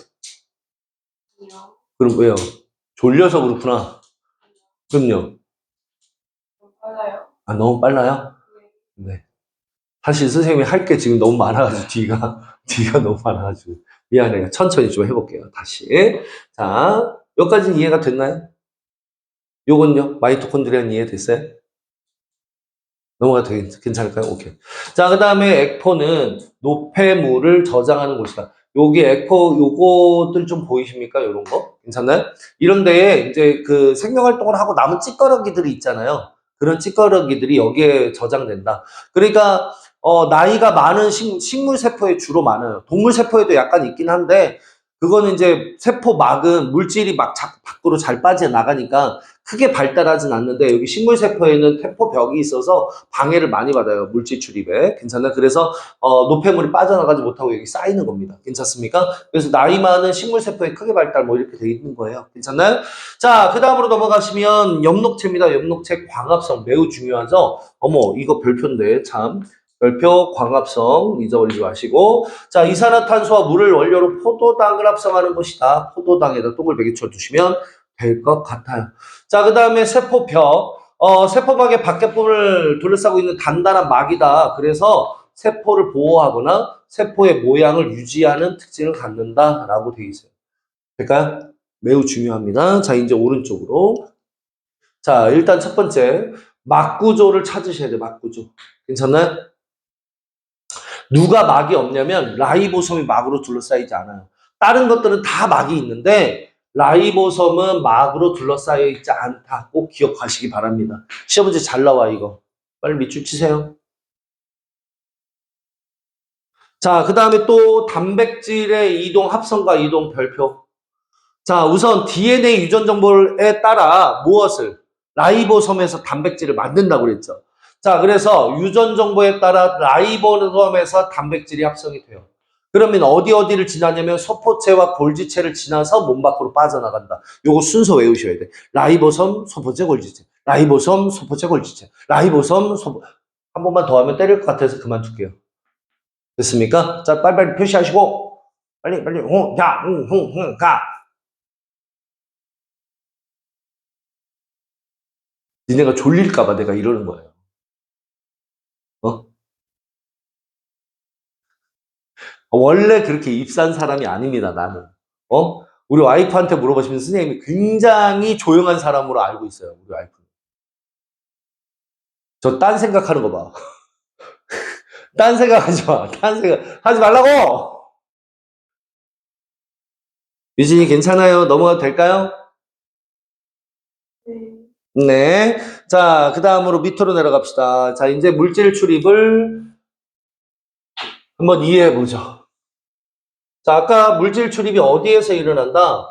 아니요. 그럼 왜요? 졸려서 그렇구나. 그럼요. 빨라요. 아, 너무 빨라요? 네. 사실 선생님이 할 게 지금 너무 많아가지고, 뒤가 너무 많아가지고. 미안해요. 천천히 좀 해볼게요. 다시. 자, 여기까지는 이해가 됐나요? 요건요? 마이토콘드리아는 이해됐어요? 넘어가도 괜찮을까요? 오케이. 자, 그 다음에 액포는 노폐물을 저장하는 곳이다. 여기 액포, 요것들 좀 보이십니까? 요런 거? 괜찮나요? 이런 데에 이제 그 생명활동을 하고 남은 찌꺼러기들이 있잖아요. 그런 찌꺼러기들이 여기에 저장된다. 그러니까, 나이가 많은 식물세포에 주로 많아요. 동물세포에도 약간 있긴 한데, 그거는 이제 세포막은 물질이 막 밖으로 잘 빠져나가니까 크게 발달하진 않는데 여기 식물세포에는 세포벽이 있어서 방해를 많이 받아요. 물질 출입에. 괜찮나요? 그래서 노폐물이 빠져나가지 못하고 여기 쌓이는 겁니다. 괜찮습니까? 그래서 나이 많은 식물세포의 크게 발달 뭐 이렇게 돼 있는 거예요. 괜찮나요? 자, 그 다음으로 넘어가시면 엽록체입니다. 엽록체 광합성 매우 중요하죠. 어머, 이거 별표인데 참. 별표 광합성 잊어버리지 마시고 자, 이산화탄소와 물을 원료로 포도당을 합성하는 것이다. 포도당에다 동글베개 쳐두시면 될 것 같아요. 자, 그 다음에 세포벽. 세포막의 밖에부분을 둘러싸고 있는 단단한 막이다. 그래서 세포를 보호하거나 세포의 모양을 유지하는 특징을 갖는다라고 되어 있어요. 될까요? 매우 중요합니다. 자, 이제 오른쪽으로. 자, 일단 첫 번째. 막 구조를 찾으셔야 돼요. 막 구조. 괜찮나요? 누가 막이 없냐면 라이보솜이 막으로 둘러싸이지 않아요. 다른 것들은 다 막이 있는데 라이보솜은 막으로 둘러싸여 있지 않다. 꼭 기억하시기 바랍니다. 시험 문제 잘 나와 이거. 빨리 밑줄 치세요. 자, 그 다음에 또 단백질의 이동 합성과 이동 별표. 자, 우선 DNA 유전 정보에 따라 무엇을? 라이보솜에서 단백질을 만든다고 그랬죠. 자, 그래서 유전 정보에 따라 라이보솜에서 단백질이 합성이 돼요. 그러면 어디를 지나냐면 소포체와 골지체를 지나서 몸 밖으로 빠져나간다. 요거 순서 외우셔야 돼. 라이보솜, 소포체, 골지체. 라이보솜, 소포체, 골지체. 라이보솜, 한 번만 더 하면 때릴 것 같아서 그만둘게요. 됐습니까? 자, 빨리빨리 표시하시고 빨리, 야, 가. 니네가 졸릴까봐 내가 이러는 거예요. 어? 원래 그렇게 입산 사람이 아닙니다, 나는. 어? 우리 와이프한테 물어보시면 선생님이 굉장히 조용한 사람으로 알고 있어요, 우리 와이프. 저 딴 생각하는 거 봐. 딴 생각하지 마. 딴 생각 하지 말라고! 유진이 괜찮아요? 넘어가도 될까요? 네. 네. 자, 그 다음으로 밑으로 내려갑시다. 자, 이제 물질 출입을 한번 이해해 보죠. 자, 아까 물질 출입이 어디에서 일어난다?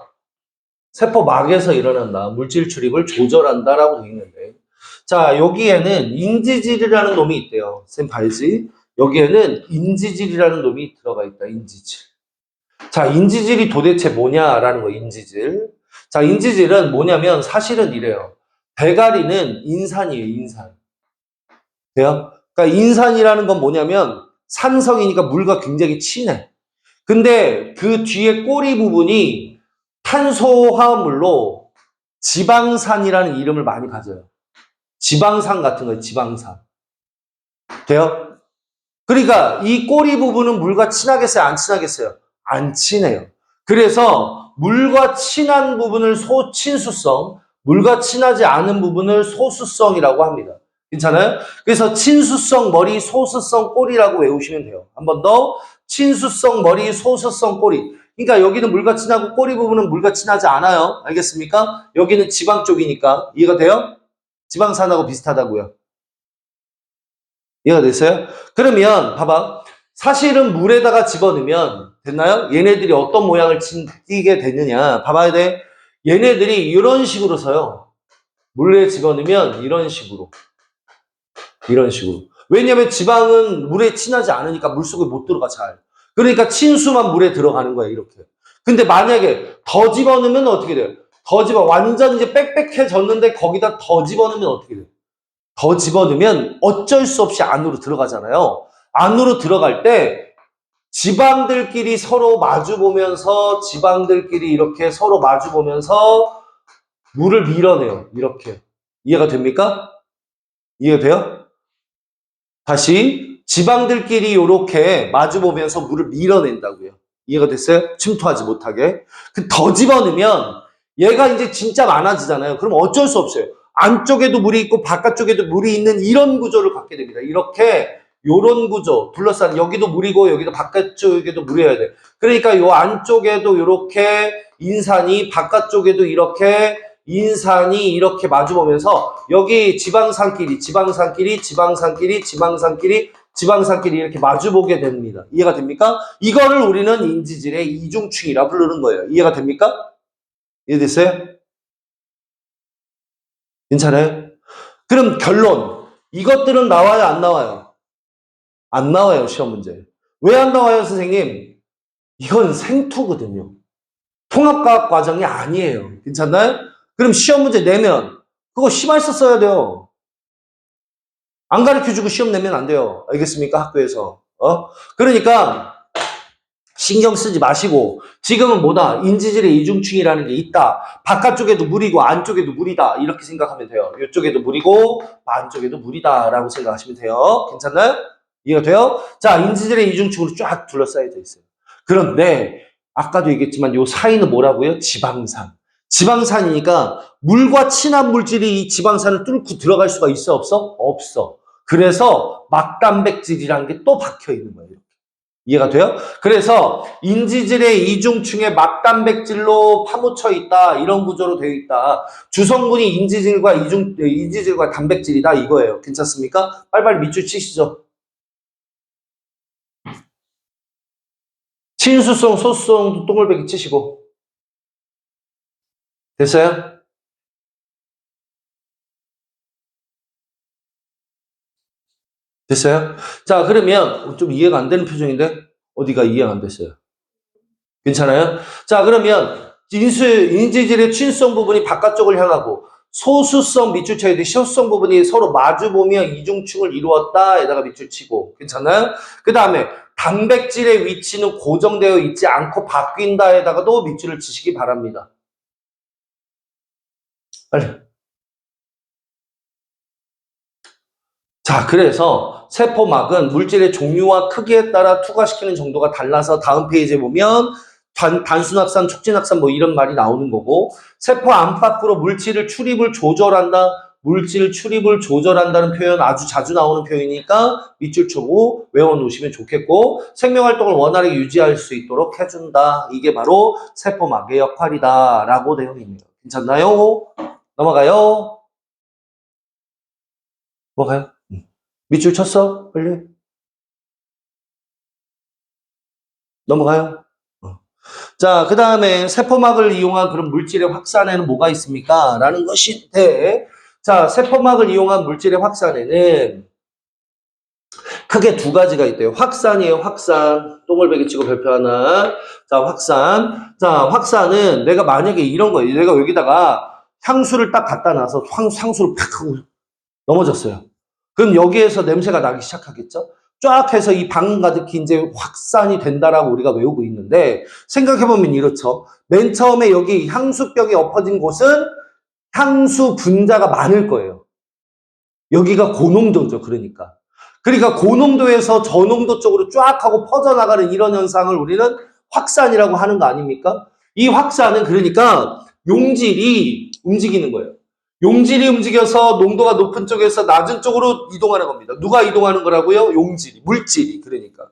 세포막에서 일어난다. 물질 출입을 조절한다라고 되어 있는데. 자, 여기에는 인지질이라는 놈이 있대요. 쌤 알지? 여기에는 인지질이라는 놈이 들어가 있다. 인지질. 자, 인지질이 도대체 뭐냐라는 거, 인지질. 자, 인지질은 뭐냐면 사실은 이래요. 대가리는 인산이에요, 인산. 돼요? 그러니까 인산이라는 건 뭐냐면 산성이니까 물과 굉장히 친해. 근데 그 뒤에 꼬리 부분이 탄소화물로 지방산이라는 이름을 많이 가져요. 지방산 같은 거예요, 지방산. 돼요? 그러니까 이 꼬리 부분은 물과 친하겠어요, 안 친하겠어요? 안 친해요. 그래서 물과 친한 부분을 소친수성, 물과 친하지 않은 부분을 소수성이라고 합니다. 괜찮아요? 그래서 친수성 머리, 소수성 꼬리라고 외우시면 돼요. 한 번 더. 친수성 머리, 소수성 꼬리. 그러니까 여기는 물과 친하고 꼬리 부분은 물과 친하지 않아요. 알겠습니까? 여기는 지방 쪽이니까. 이해가 돼요? 지방산하고 비슷하다고요. 이해가 됐어요? 그러면 봐봐. 사실은 물에다가 집어넣으면 됐나요? 얘네들이 어떤 모양을 띠게 되느냐 봐봐야 돼. 얘네들이 이런 식으로 서요. 물에 집어넣으면 이런 식으로. 이런 식으로. 왜냐면 지방은 물에 친하지 않으니까 물속에 못 들어가 잘. 그러니까 친수만 물에 들어가는 거야 이렇게. 근데 만약에 더 집어넣으면 어떻게 돼요? 더 집어 완전 이제 빽빽해졌는데 거기다 더 집어넣으면 어떻게 돼요? 더 집어넣으면 어쩔 수 없이 안으로 들어가잖아요. 안으로 들어갈 때 지방들끼리 서로 마주보면서 지방들끼리 이렇게 서로 마주보면서 물을 밀어내요. 이렇게. 이해가 됩니까? 이해가 돼요? 다시 지방들끼리 이렇게 마주보면서 물을 밀어낸다고요. 이해가 됐어요? 침투하지 못하게. 더 집어넣으면 얘가 이제 진짜 많아지잖아요. 그럼 어쩔 수 없어요. 안쪽에도 물이 있고 바깥쪽에도 물이 있는 이런 구조를 갖게 됩니다. 이렇게 요런 구조 둘러싼 여기도 물이고 여기도 바깥쪽에도 물이어야 돼. 그러니까 요 안쪽에도 이렇게 인산이 바깥쪽에도 이렇게 인산이 이렇게 마주보면서 여기 지방산끼리 이렇게 마주보게 됩니다. 이해가 됩니까? 이거를 우리는 인지질의 이중충이라 부르는 거예요. 이해가 됩니까? 이해됐어요? 괜찮아요? 그럼 결론. 이것들은 나와요, 안 나와요? 안 나와요, 시험 문제. 왜 안 나와요, 선생님? 이건 생투거든요. 통합과학 과정이 아니에요. 괜찮나요? 그럼 시험 문제 내면 그거 심할서 써야 돼요. 안 가르쳐주고 시험 내면 안 돼요. 알겠습니까? 학교에서. 그러니까 신경 쓰지 마시고 지금은 뭐다? 인지질의 이중충이라는 게 있다. 바깥쪽에도 물이고 안쪽에도 물이다. 이렇게 생각하면 돼요. 이쪽에도 물이고 안쪽에도 물이다 라고 생각하시면 돼요. 괜찮나요? 이해가 돼요? 자, 인지질의 이중충으로 쫙 둘러싸여져 있어요. 그런데 아까도 얘기했지만 요 사이는 뭐라고요? 지방산. 지방산이니까 물과 친한 물질이 이 지방산을 뚫고 들어갈 수가 있어 없어? 없어. 그래서 막단백질이라는 게 또 박혀 있는 거예요. 이해가 돼요? 그래서 인지질의 이중충에 막단백질로 파묻혀 있다. 이런 구조로 되어 있다. 주성분이 인지질과 단백질이다. 이거예요. 괜찮습니까? 빨리빨리 밑줄 치시죠. 친수성, 소수성도 동글베기 치시고. 됐어요? 됐어요? 자, 그러면 좀 이해가 안 되는 표정인데 어디가 이해가 안 됐어요? 괜찮아요? 자, 그러면 인지질의 친수성 부분이 바깥쪽을 향하고 소수성 밑줄 쳐야 돼. 소수성 부분이 서로 마주보며 이중층을 이루었다. 에다가 밑줄 치고. 괜찮아요? 그 다음에 단백질의 위치는 고정되어 있지 않고 바뀐다에다가도 밑줄을 치시기 바랍니다. 빨리. 자, 그래서 세포막은 물질의 종류와 크기에 따라 투과시키는 정도가 달라서 다음 페이지에 보면 단순확산, 촉진확산 뭐 이런 말이 나오는 거고, 세포 안팎으로 물질을 출입을 조절한다. 물질 출입을 조절한다는 표현 아주 자주 나오는 표현이니까 밑줄 쳐고 외워놓으시면 좋겠고, 생명활동을 원활하게 유지할 수 있도록 해준다. 이게 바로 세포막의 역할이다 라고 되어 있네요. 괜찮나요? 넘어가요. 넘어가요. 밑줄 쳤어? 빨리. 넘어가요. 자, 그 다음에 세포막을 이용한 그런 물질의 확산에는 뭐가 있습니까? 라는 것인데, 자, 세포막을 이용한 물질의 확산에는 크게 두 가지가 있대요. 확산이에요, 확산. 동글베개 치고 별표 하나. 자, 확산. 자, 확산은 내가 만약에 이런 거예요. 내가 여기다가 향수를 딱 갖다 놔서 향수를 팍 하고 넘어졌어요. 그럼 여기에서 냄새가 나기 시작하겠죠? 쫙 해서 이 방 가득히 이제 확산이 된다라고 우리가 외우고 있는데, 생각해보면 이렇죠. 맨 처음에 여기 향수병이 엎어진 곳은 향수 분자가 많을 거예요. 여기가 고농도죠, 그러니까. 그러니까 고농도에서 저농도 쪽으로 쫙 하고 퍼져나가는 이런 현상을 우리는 확산이라고 하는 거 아닙니까? 이 확산은 그러니까 용질이 움직이는 거예요. 용질이 움직여서 농도가 높은 쪽에서 낮은 쪽으로 이동하는 겁니다. 누가 이동하는 거라고요? 용질이, 물질이. 그러니까.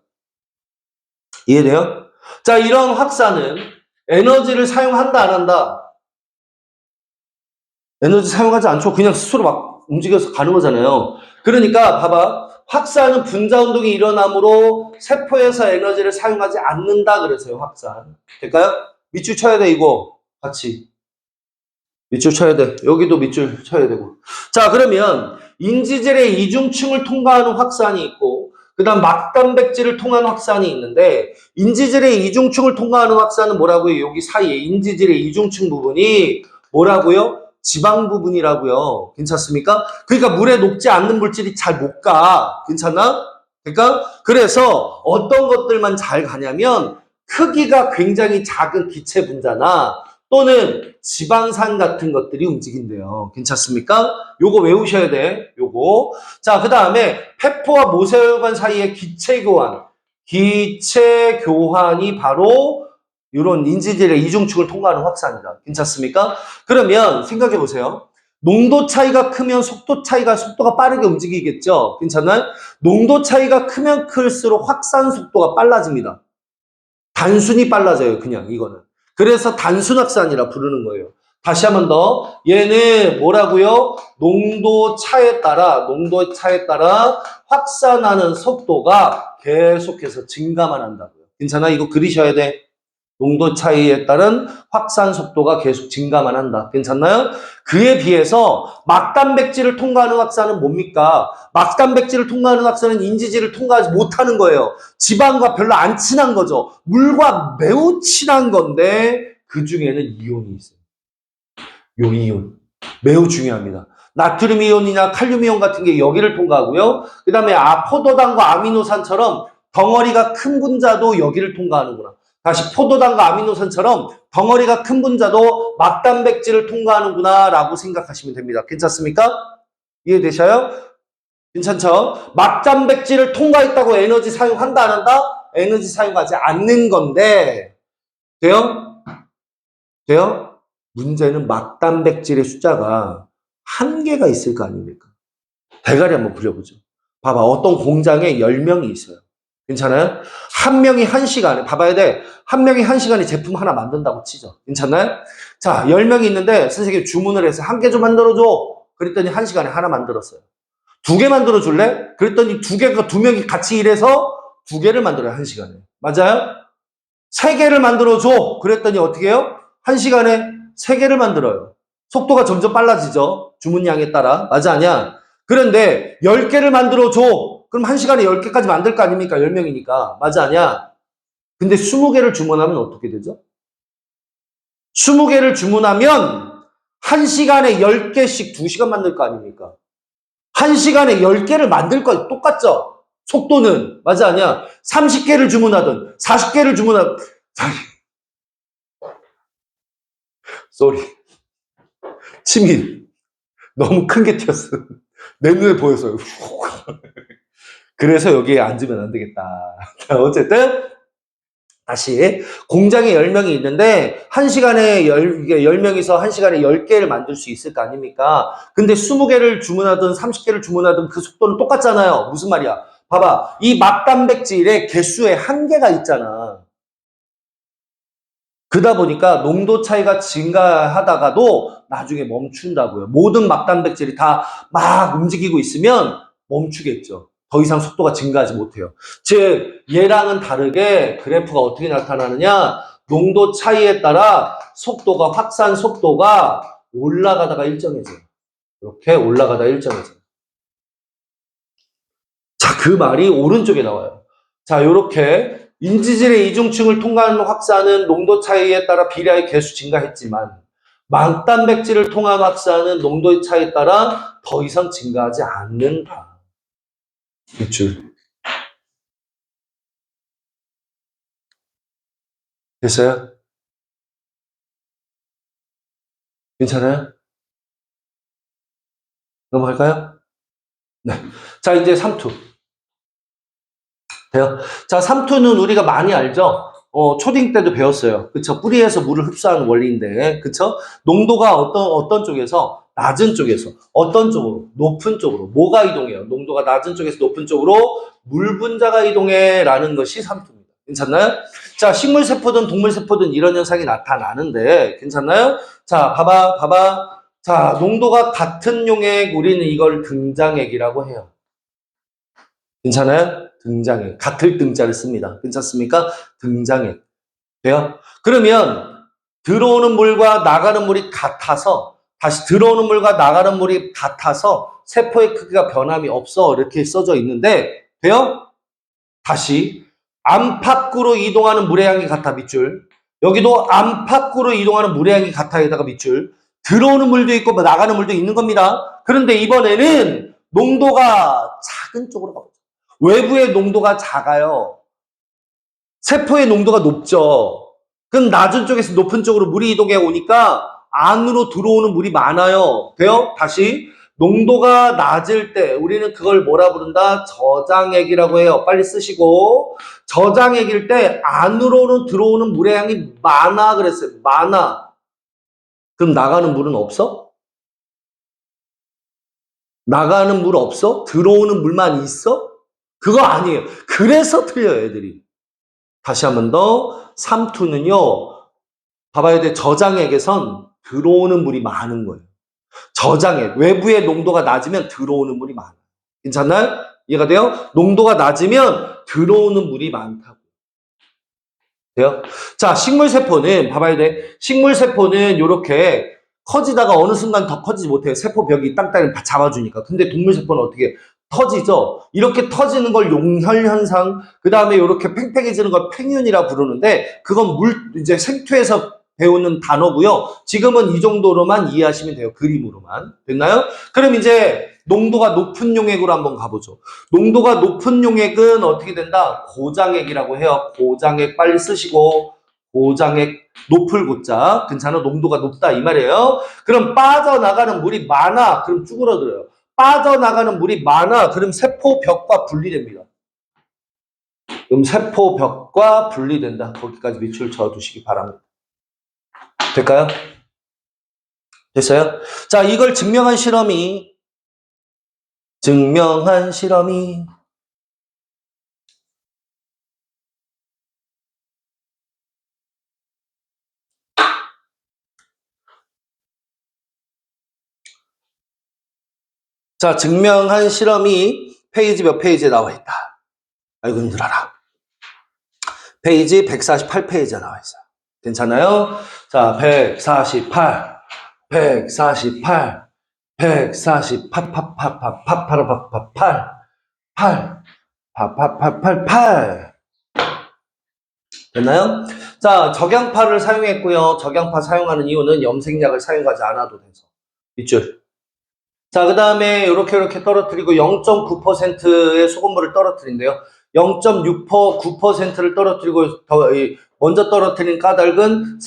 이해돼요? 자, 이런 확산은 에너지를 사용한다, 안 한다? 에너지 사용하지 않죠. 그냥 스스로 막 움직여서 가는 거잖아요. 그러니까 봐봐. 확산은 분자 운동이 일어나므로 세포에서 에너지를 사용하지 않는다 그래서요. 확산. 될까요? 밑줄 쳐야 돼, 이거. 같이. 밑줄 쳐야 돼. 여기도 밑줄 쳐야 되고. 자, 그러면 인지질의 이중층을 통과하는 확산이 있고, 그 다음 막단백질을 통하는 확산이 있는데, 인지질의 이중층을 통과하는 확산은 뭐라고요? 여기 사이에 인지질의 이중층 부분이 뭐라고요? 지방 부분이라고요. 괜찮습니까? 그러니까 물에 녹지 않는 물질이 잘 못 가. 괜찮나? 그러니까 그래서 어떤 것들만 잘 가냐면 크기가 굉장히 작은 기체 분자나 또는 지방산 같은 것들이 움직인대요. 괜찮습니까? 요거 외우셔야 돼. 요거. 자, 그 다음에 페포와 모세혈관 사이의 기체 교환. 기체 교환이 바로 이런 인지질의 이중층을 통과하는 확산이다. 괜찮습니까? 그러면 생각해 보세요. 농도 차이가 크면 속도가 빠르게 움직이겠죠? 괜찮나요? 농도 차이가 크면 클수록 확산 속도가 빨라집니다. 단순히 빨라져요, 그냥 이거는. 그래서 단순 확산이라 부르는 거예요. 다시 한 번 더. 얘는 뭐라고요? 농도 차에 따라 확산하는 속도가 계속해서 증가만 한다고요. 괜찮아? 이거 그리셔야 돼. 농도 차이에 따른 확산 속도가 계속 증가만 한다. 괜찮나요? 그에 비해서 막단백질을 통과하는 확산은 뭡니까? 막단백질을 통과하는 확산은 인지질을 통과하지 못하는 거예요. 지방과 별로 안 친한 거죠. 물과 매우 친한 건데 그 중에는 이온이 있어요. 요 이온. 매우 중요합니다. 나트륨 이온이나 칼륨 이온 같은 게 여기를 통과하고요. 그 다음에 포도당과 아미노산처럼 덩어리가 큰 분자도 여기를 통과하는구나. 다시 포도당과 아미노산처럼 덩어리가 큰 분자도 막단백질을 통과하는구나 라고 생각하시면 됩니다. 괜찮습니까? 이해되셔요? 괜찮죠? 막단백질을 통과했다고 에너지 사용한다 안 한다? 에너지 사용하지 않는 건데 돼요? 돼요? 문제는 막단백질의 숫자가 한계가 있을 거 아닙니까? 대가리 한번 부려보죠. 봐봐. 어떤 공장에 10명이 있어요. 괜찮아요? 한 명이 한 시간에, 봐봐야 돼. 한 명이 한 시간에 제품 하나 만든다고 치죠. 괜찮나요? 자, 10명이 있는데 선생님 주문을 해서 한 개 좀 만들어줘. 그랬더니 한 시간에 하나 만들었어요. 2개 만들어줄래? 그랬더니 2명이 같이 일해서 2개를 만들어요. 한 시간에. 맞아요? 3개를 만들어줘. 그랬더니 어떻게 해요? 1시간에 3개를 만들어요. 속도가 점점 빨라지죠. 주문량에 따라. 맞아, 아니야? 그런데 10개를 만들어줘. 그럼 1시간에 10개까지 만들 거 아닙니까? 10명이니까. 맞아, 아니야? 근데 20개를 주문하면 어떻게 되죠? 20개를 주문하면 1시간에 10개씩 2시간 만들 거 아닙니까? 1시간에 10개를 만들 거 똑같죠? 속도는. 맞아, 아니야? 30개를 주문하든 40개를 주문하든 쏘리. 침이 너무 큰 게 튀었어. 내 눈에 보였어요. 그래서 여기에 앉으면 안 되겠다. 자, 어쨌든 다시 공장에 10명이 있는데 1시간에 10명이서 1시간에 10개를 만들 수 있을 거 아닙니까? 근데 20개를 주문하든 30개를 주문하든 그 속도는 똑같잖아요. 무슨 말이야? 봐봐. 이 막단백질의 개수에 한계가 있잖아. 그러다 보니까 농도 차이가 증가하다가도 나중에 멈춘다고요. 모든 막단백질이 다 막 움직이고 있으면 멈추겠죠. 더 이상 속도가 증가하지 못해요. 즉 얘랑은 다르게 그래프가 어떻게 나타나느냐, 농도 차이에 따라 속도가, 확산 속도가 올라가다가 일정해져요. 이렇게 올라가다 일정해져요. 자, 그 말이 오른쪽에 나와요. 자, 요렇게 인지질의 이중층을 통과하는 확산은 농도 차이에 따라 비례하여 개수 증가했지만 망단백질을 통한 확산은 농도의 차이에 따라 더 이상 증가하지 않는다. 줄 됐어요? 괜찮아요? 넘어갈까요? 네. 자, 이제 3투. 돼요? 자, 3투는 우리가 많이 알죠? 초딩 때도 배웠어요. 그쵸? 뿌리에서 물을 흡수하는 원리인데, 그쵸? 농도가 어떤 쪽에서, 낮은 쪽에서, 어떤 쪽으로, 높은 쪽으로, 뭐가 이동해요? 농도가 낮은 쪽에서 높은 쪽으로 물 분자가 이동해 라는 것이 3투입니다. 괜찮나요? 자, 식물세포든 동물세포든 이런 현상이 나타나는데, 괜찮나요? 자, 봐봐. 자, 농도가 같은 용액, 우리는 이걸 등장액이라고 해요. 괜찮아요? 등장액. 같을 등자를 씁니다. 괜찮습니까? 등장액. 돼요? 그러면 들어오는 물과 나가는 물이 같아서, 다시 들어오는 물과 나가는 물이 같아서 세포의 크기가 변함이 없어. 이렇게 써져 있는데, 돼요? 다시 안팎으로 이동하는 물의 양이 같아, 밑줄. 여기도 안팎으로 이동하는 물의 양이 같아에다가 밑줄. 들어오는 물도 있고 나가는 물도 있는 겁니다. 그런데 이번에는 농도가 작은 쪽으로 가보죠. 외부의 농도가 작아요. 세포의 농도가 높죠. 그럼 낮은 쪽에서 높은 쪽으로 물이 이동해 오니까 안으로 들어오는 물이 많아요. 돼요? 다시 농도가 낮을 때 우리는 그걸 뭐라 부른다? 저장액이라고 해요. 빨리 쓰시고, 저장액일 때 안으로는 들어오는 물의 양이 많아 그랬어요. 많아. 그럼 나가는 물은 없어? 나가는 물 없어? 들어오는 물만 있어? 그거 아니에요. 그래서 틀려요, 애들이. 다시 한 번 더. 3투는요, 봐봐야 돼. 저장액에선 들어오는 물이 많은 거예요. 저장액. 외부의 농도가 낮으면 들어오는 물이 많아요. 괜찮나요? 이해가 돼요? 농도가 낮으면 들어오는 물이 많다고. 돼요? 자, 식물세포는, 봐봐야 돼. 식물세포는 이렇게 커지다가 어느 순간 더 커지지 못해요. 세포벽이 땅땅이 다 잡아주니까. 근데 동물세포는 어떻게 터지죠? 이렇게 터지는 걸 용혈현상, 그 다음에 이렇게 팽팽해지는 걸 팽윤이라 부르는데, 그건 이제 생투에서 배우는 단어고요. 지금은 이 정도로만 이해하시면 돼요. 그림으로만. 됐나요? 그럼 이제 농도가 높은 용액으로 한번 가보죠. 농도가 높은 용액은 어떻게 된다? 고장액이라고 해요. 고장액 빨리 쓰시고, 고장액 높을 고자. 괜찮아? 농도가 높다 이 말이에요. 그럼 빠져나가는 물이 많아. 그럼 쭈그러들어요. 빠져나가는 물이 많아. 그럼 세포벽과 분리됩니다. 그럼 세포벽과 분리된다. 거기까지 밑줄 쳐두시기 바랍니다. 될까요? 됐어요? 자, 이걸 증명한 실험이 자, 증명한 실험이 페이지 몇 페이지에 나와 있다. 아이고 힘들어라. 페이지 148페이지에 나와 있어요. 괜찮아요? 자, 148, 148, 148, 8, 됐나요? 자, 적양파를 사용했고요. 적양파 사용하는 이유는 염색약을 사용하지 않아도 돼서. 밑줄. 자, 그 다음에 이렇게 떨어뜨리고 0.9%의 소금물을 떨어뜨린대요. 0.9%를 떨어뜨리고 먼저 떨어뜨린 까닭은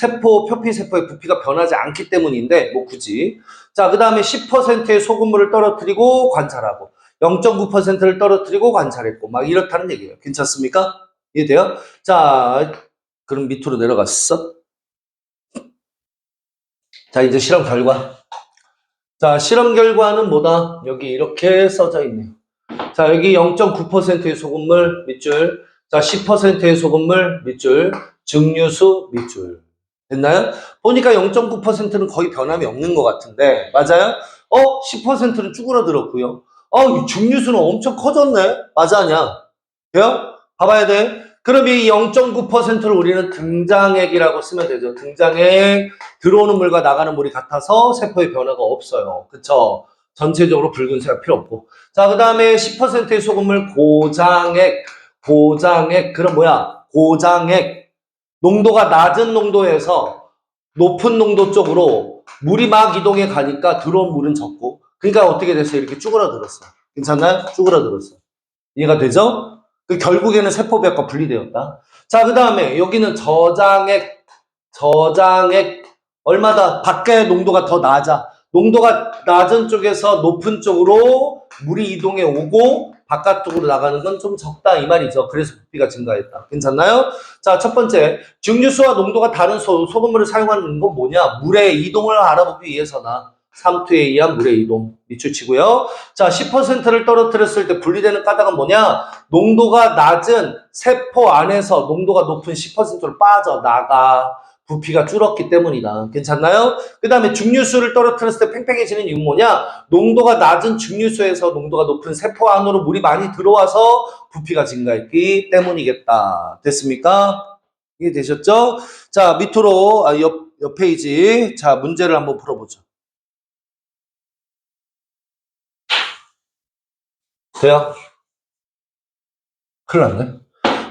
표피세포의 부피가 변하지 않기 때문인데 뭐 굳이. 자, 그 다음에 10%의 소금물을 떨어뜨리고 관찰하고 0.9%를 떨어뜨리고 관찰했고 막 이렇다는 얘기예요. 괜찮습니까? 이해돼요? 자, 그럼 밑으로 내려갔어. 자, 이제 실험 결과. 자, 실험 결과는 뭐다? 여기 이렇게 써져 있네요. 자, 여기 0.9%의 소금물 밑줄. 자, 10%의 소금물 밑줄. 증류수 밑줄. 됐나요? 보니까 0.9%는 거의 변함이 없는 것 같은데, 맞아요? 10%는 쭈그러들었고요. 이 증류수는 엄청 커졌네? 맞아, 아니야? 돼요? 봐봐야 돼. 그럼 이 0.9%를 우리는 등장액이라고 쓰면 되죠. 등장액, 들어오는 물과 나가는 물이 같아서 세포의 변화가 없어요. 그쵸? 전체적으로 붉은색 필요 없고. 자, 그 다음에 10%의 소금물 고장액, 그럼 뭐야? 고장액. 농도가 낮은 농도에서 높은 농도 쪽으로 물이 막 이동해 가니까 들어온 물은 적고. 그러니까 어떻게 됐어요? 이렇게 쭈그러들었어. 괜찮나요? 쭈그러들었어. 이해가 되죠? 결국에는 세포벽과 분리되었다. 자, 그 다음에 여기는 저장액, 얼마다? 밖에 농도가 더 낮아. 농도가 낮은 쪽에서 높은 쪽으로 물이 이동해 오고 바깥쪽으로 나가는 건 좀 적다 이 말이죠. 그래서 부피가 증가했다. 괜찮나요? 자, 첫 번째, 증류수와 농도가 다른 소금물을 사용하는 건 뭐냐? 물의 이동을 알아보기 위해서다. 삼투에 의한 물의 이동 밑줄 치고요. 자, 10%를 떨어뜨렸을 때 분리되는 까닭은 뭐냐? 농도가 낮은 세포 안에서 농도가 높은 10%로 빠져나가. 부피가 줄었기 때문이다. 괜찮나요? 그 다음에 증류수를 떨어뜨렸을 때 팽팽해지는 이유는 뭐냐? 농도가 낮은 증류수에서 농도가 높은 세포 안으로 물이 많이 들어와서 부피가 증가했기 때문이겠다. 됐습니까? 이해되셨죠? 자, 밑으로 옆 페이지. 자, 문제를 한번 풀어보죠. 돼요? 큰일 났네.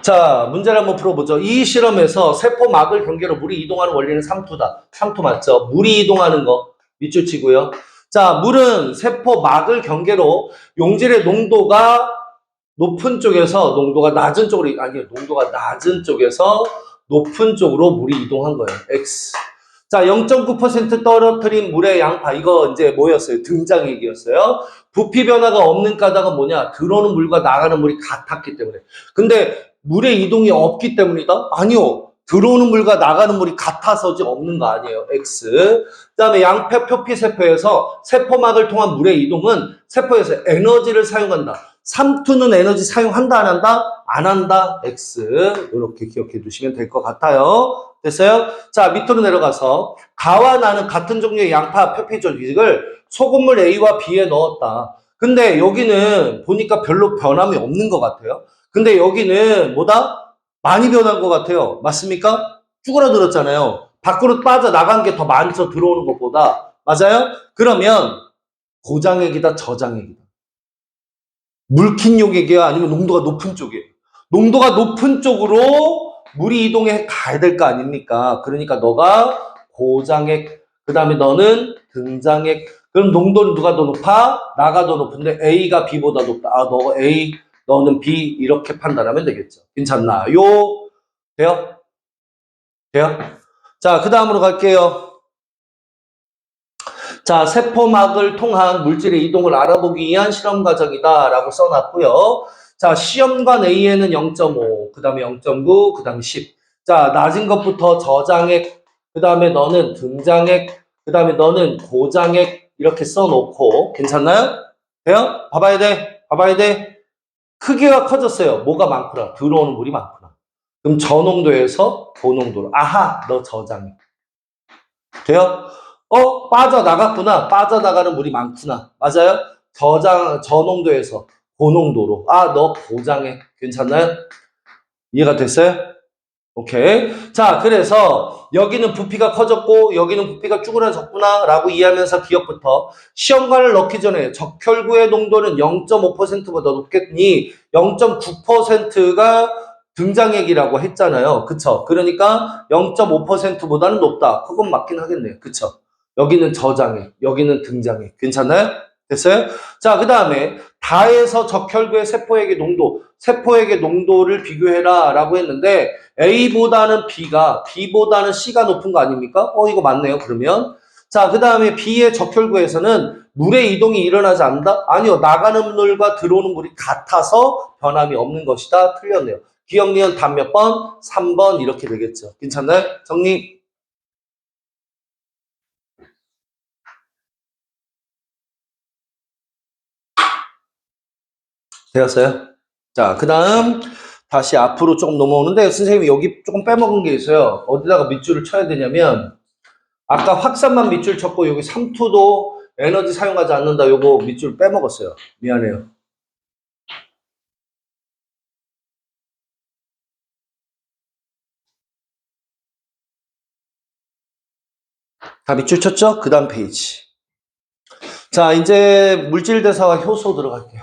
자, 문제를 한번 풀어보죠. 이 실험에서 세포막을 경계로 물이 이동하는 원리는 삼투다. 삼투 맞죠? 물이 이동하는 거 밑줄 치고요. 자, 물은 세포막을 경계로 용질의 농도가 높은 쪽에서 농도가 낮은 쪽으로, 농도가 낮은 쪽에서 높은 쪽으로 물이 이동한 거예요. X. 자, 0.9% 떨어뜨린 물의 양파. 이거 이제 뭐였어요? 등장액이었어요. 부피 변화가 없는 까닭은 뭐냐? 들어오는 물과 나가는 물이 같았기 때문에. 근데 물의 이동이 없기 때문이다? 아니요. 들어오는 물과 나가는 물이 같아서지 없는 거 아니에요. X. 그 다음에 양표 표피세포에서 세포막을 통한 물의 이동은 세포에서 에너지를 사용한다. 삼투는 에너지 사용한다, 안 한다? 안 한다. X. 이렇게 기억해 두시면 될 것 같아요. 됐어요? 자, 밑으로 내려가서 가와 나는 같은 종류의 양파 표피 조직을 소금물 A와 B에 넣었다. 근데 여기는 보니까 별로 변함이 없는 것 같아요. 근데 여기는 뭐다? 많이 변한 것 같아요. 맞습니까? 쭈그러들었잖아요. 밖으로 빠져나간 게 더 많죠. 들어오는 것보다. 맞아요? 그러면 고장액이다, 저장액이다. 물킨 용액이야? 아니면 농도가 높은 쪽이에요? 농도가 높은 쪽으로 물이 이동해 가야 될 거 아닙니까? 그러니까 너가 고장액, 그 다음에 너는 등장액. 그럼 농도는 누가 더 높아? 나가 더 높은데 A가 B보다 높다. 너 A, 너는 B 이렇게 판단하면 되겠죠. 괜찮나요? 돼요? 돼요? 자, 그 다음으로 갈게요. 자, 세포막을 통한 물질의 이동을 알아보기 위한 실험 과정이다 라고 써놨고요. 자, 시험관 A에는 0.5, 그 다음에 0.9, 그 다음에 10. 자, 낮은 것부터 저장액, 그 다음에 너는 등장액, 그 다음에 너는 고장액 이렇게 써놓고 괜찮나요? 돼요? 봐봐야 돼. 봐봐야 돼. 크기가 커졌어요. 뭐가 많구나. 들어오는 물이 많구나. 그럼 저농도에서 고농도로. 아하, 너 저장액. 돼요? 빠져나갔구나. 빠져나가는 물이 많구나. 맞아요? 저농도에서 고농도로. 너 고장에. 괜찮나요? 이해가 됐어요? 오케이. 자, 그래서 여기는 부피가 커졌고 여기는 부피가 쭈그라졌구나 라고 이해하면서 기억부터 시험관을 넣기 전에 적혈구의 농도는 0.5%보다 높겠니? 0.9%가 등장액이라고 했잖아요. 그쵸? 그러니까 0.5%보다는 높다. 그건 맞긴 하겠네요. 그쵸? 여기는 저장액, 여기는 등장액. 괜찮나요? 됐어요? 자, 그 다음에 다에서 적혈구의 세포액의 농도를 비교해라 라고 했는데 A보다는 B보다는 C가 높은 거 아닙니까? 이거 맞네요, 그러면. 자, 그 다음에 B의 적혈구에서는 물의 이동이 일어나지 않는다? 아니요, 나가는 물과 들어오는 물이 같아서 변함이 없는 것이다. 틀렸네요. 기억, 니은, 답 몇 번? 3번 이렇게 되겠죠. 괜찮나요? 정리. 되었어요? 자, 그 다음 다시 앞으로 조금 넘어오는데 선생님이 여기 조금 빼먹은 게 있어요. 어디다가 밑줄을 쳐야 되냐면 아까 확산만 밑줄 쳤고 여기 3투도 에너지 사용하지 않는다. 요거 밑줄 빼먹었어요. 미안해요. 다 밑줄 쳤죠? 그 다음 페이지. 자, 이제 물질대사와 효소 들어갈게요.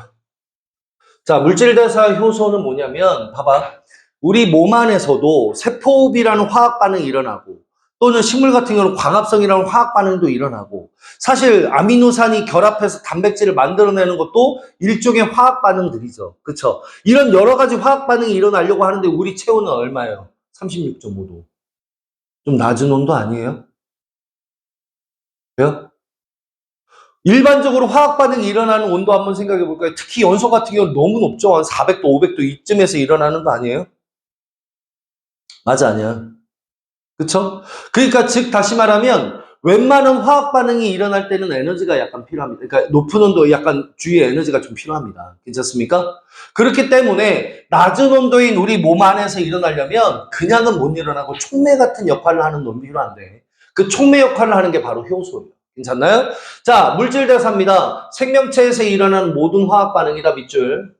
자, 물질대사 효소는 뭐냐면 봐봐. 우리 몸 안에서도 세포흡이라는 화학 반응이 일어나고 또는 식물 같은 경우는 광합성이라는 화학 반응도 일어나고 사실 아미노산이 결합해서 단백질을 만들어내는 것도 일종의 화학 반응들이죠. 그렇죠? 이런 여러 가지 화학 반응이 일어나려고 하는데 우리 체온은 얼마예요? 36.5도. 좀 낮은 온도 아니에요? 왜요? 일반적으로 화학 반응이 일어나는 온도 한번 생각해 볼까요? 특히 연소 같은 경우는 너무 높죠. 한 400도, 500도 이쯤에서 일어나는 거 아니에요? 맞아, 아니야. 그쵸? 그러니까 즉 다시 말하면 웬만한 화학 반응이 일어날 때는 에너지가 약간 필요합니다. 그러니까 높은 온도에 약간 주위에 에너지가 좀 필요합니다. 괜찮습니까? 그렇기 때문에 낮은 온도인 우리 몸 안에서 일어나려면 그냥은 못 일어나고 촉매 같은 역할을 하는 놈이 필요한데 그 촉매 역할을 하는 게 바로 효소예요. 괜찮나요? 자, 물질 대사입니다. 생명체에서 일어나는 모든 화학 반응이다 밑줄.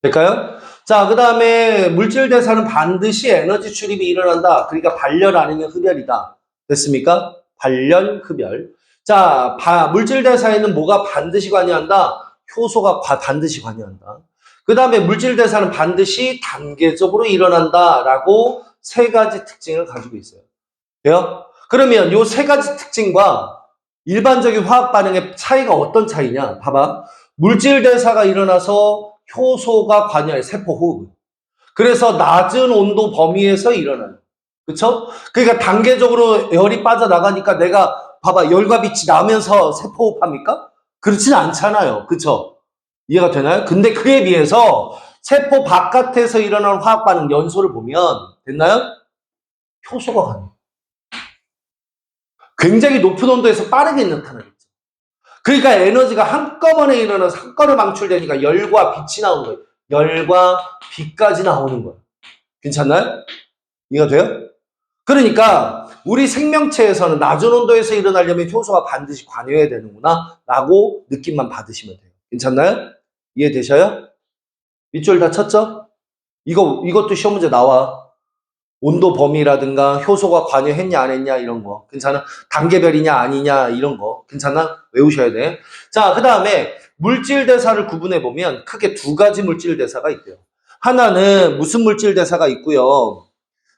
될까요? 자, 그 다음에 물질 대사는 반드시 에너지 출입이 일어난다. 그러니까 발열 아니면 흡열이다. 됐습니까? 발열, 흡열. 자, 물질 대사에는 뭐가 반드시 관여한다? 효소가 반드시 관여한다. 그 다음에 물질 대사는 반드시 단계적으로 일어난다라고 세 가지 특징을 가지고 있어요. 돼요? 그러면 요 세 가지 특징과 일반적인 화학 반응의 차이가 어떤 차이냐? 봐봐. 물질 대사가 일어나서 효소가 관여해, 세포 호흡. 그래서 낮은 온도 범위에서 일어나요. 그쵸? 그러니까 단계적으로 열이 빠져나가니까 내가 봐봐. 열과 빛이 나면서 세포 호흡합니까? 그렇진 않잖아요. 그쵸? 이해가 되나요? 근데 그에 비해서 세포 바깥에서 일어나는 화학 반응 연소를 보면 됐나요? 효소가 관여해요. 굉장히 높은 온도에서 빠르게 나타나겠죠. 그러니까 에너지가 한꺼번에 일어나서 한꺼번에 방출되니까 열과 빛이 나오는 거예요. 열과 빛까지 나오는 거예요. 괜찮나요? 이해가 돼요? 그러니까 우리 생명체에서는 낮은 온도에서 일어나려면 효소가 반드시 관여해야 되는구나 라고 느낌만 받으시면 돼요. 괜찮나요? 이해되셔요? 밑줄 다 쳤죠? 이것도 시험 문제 나와. 온도 범위라든가 효소가 관여했냐 안 했냐 이런 거 괜찮아? 단계별이냐 아니냐 이런 거 괜찮아? 외우셔야 돼. 자, 그 다음에 물질 대사를 구분해 보면 크게 두 가지 물질 대사가 있대요. 하나는 무슨 물질 대사가 있고요.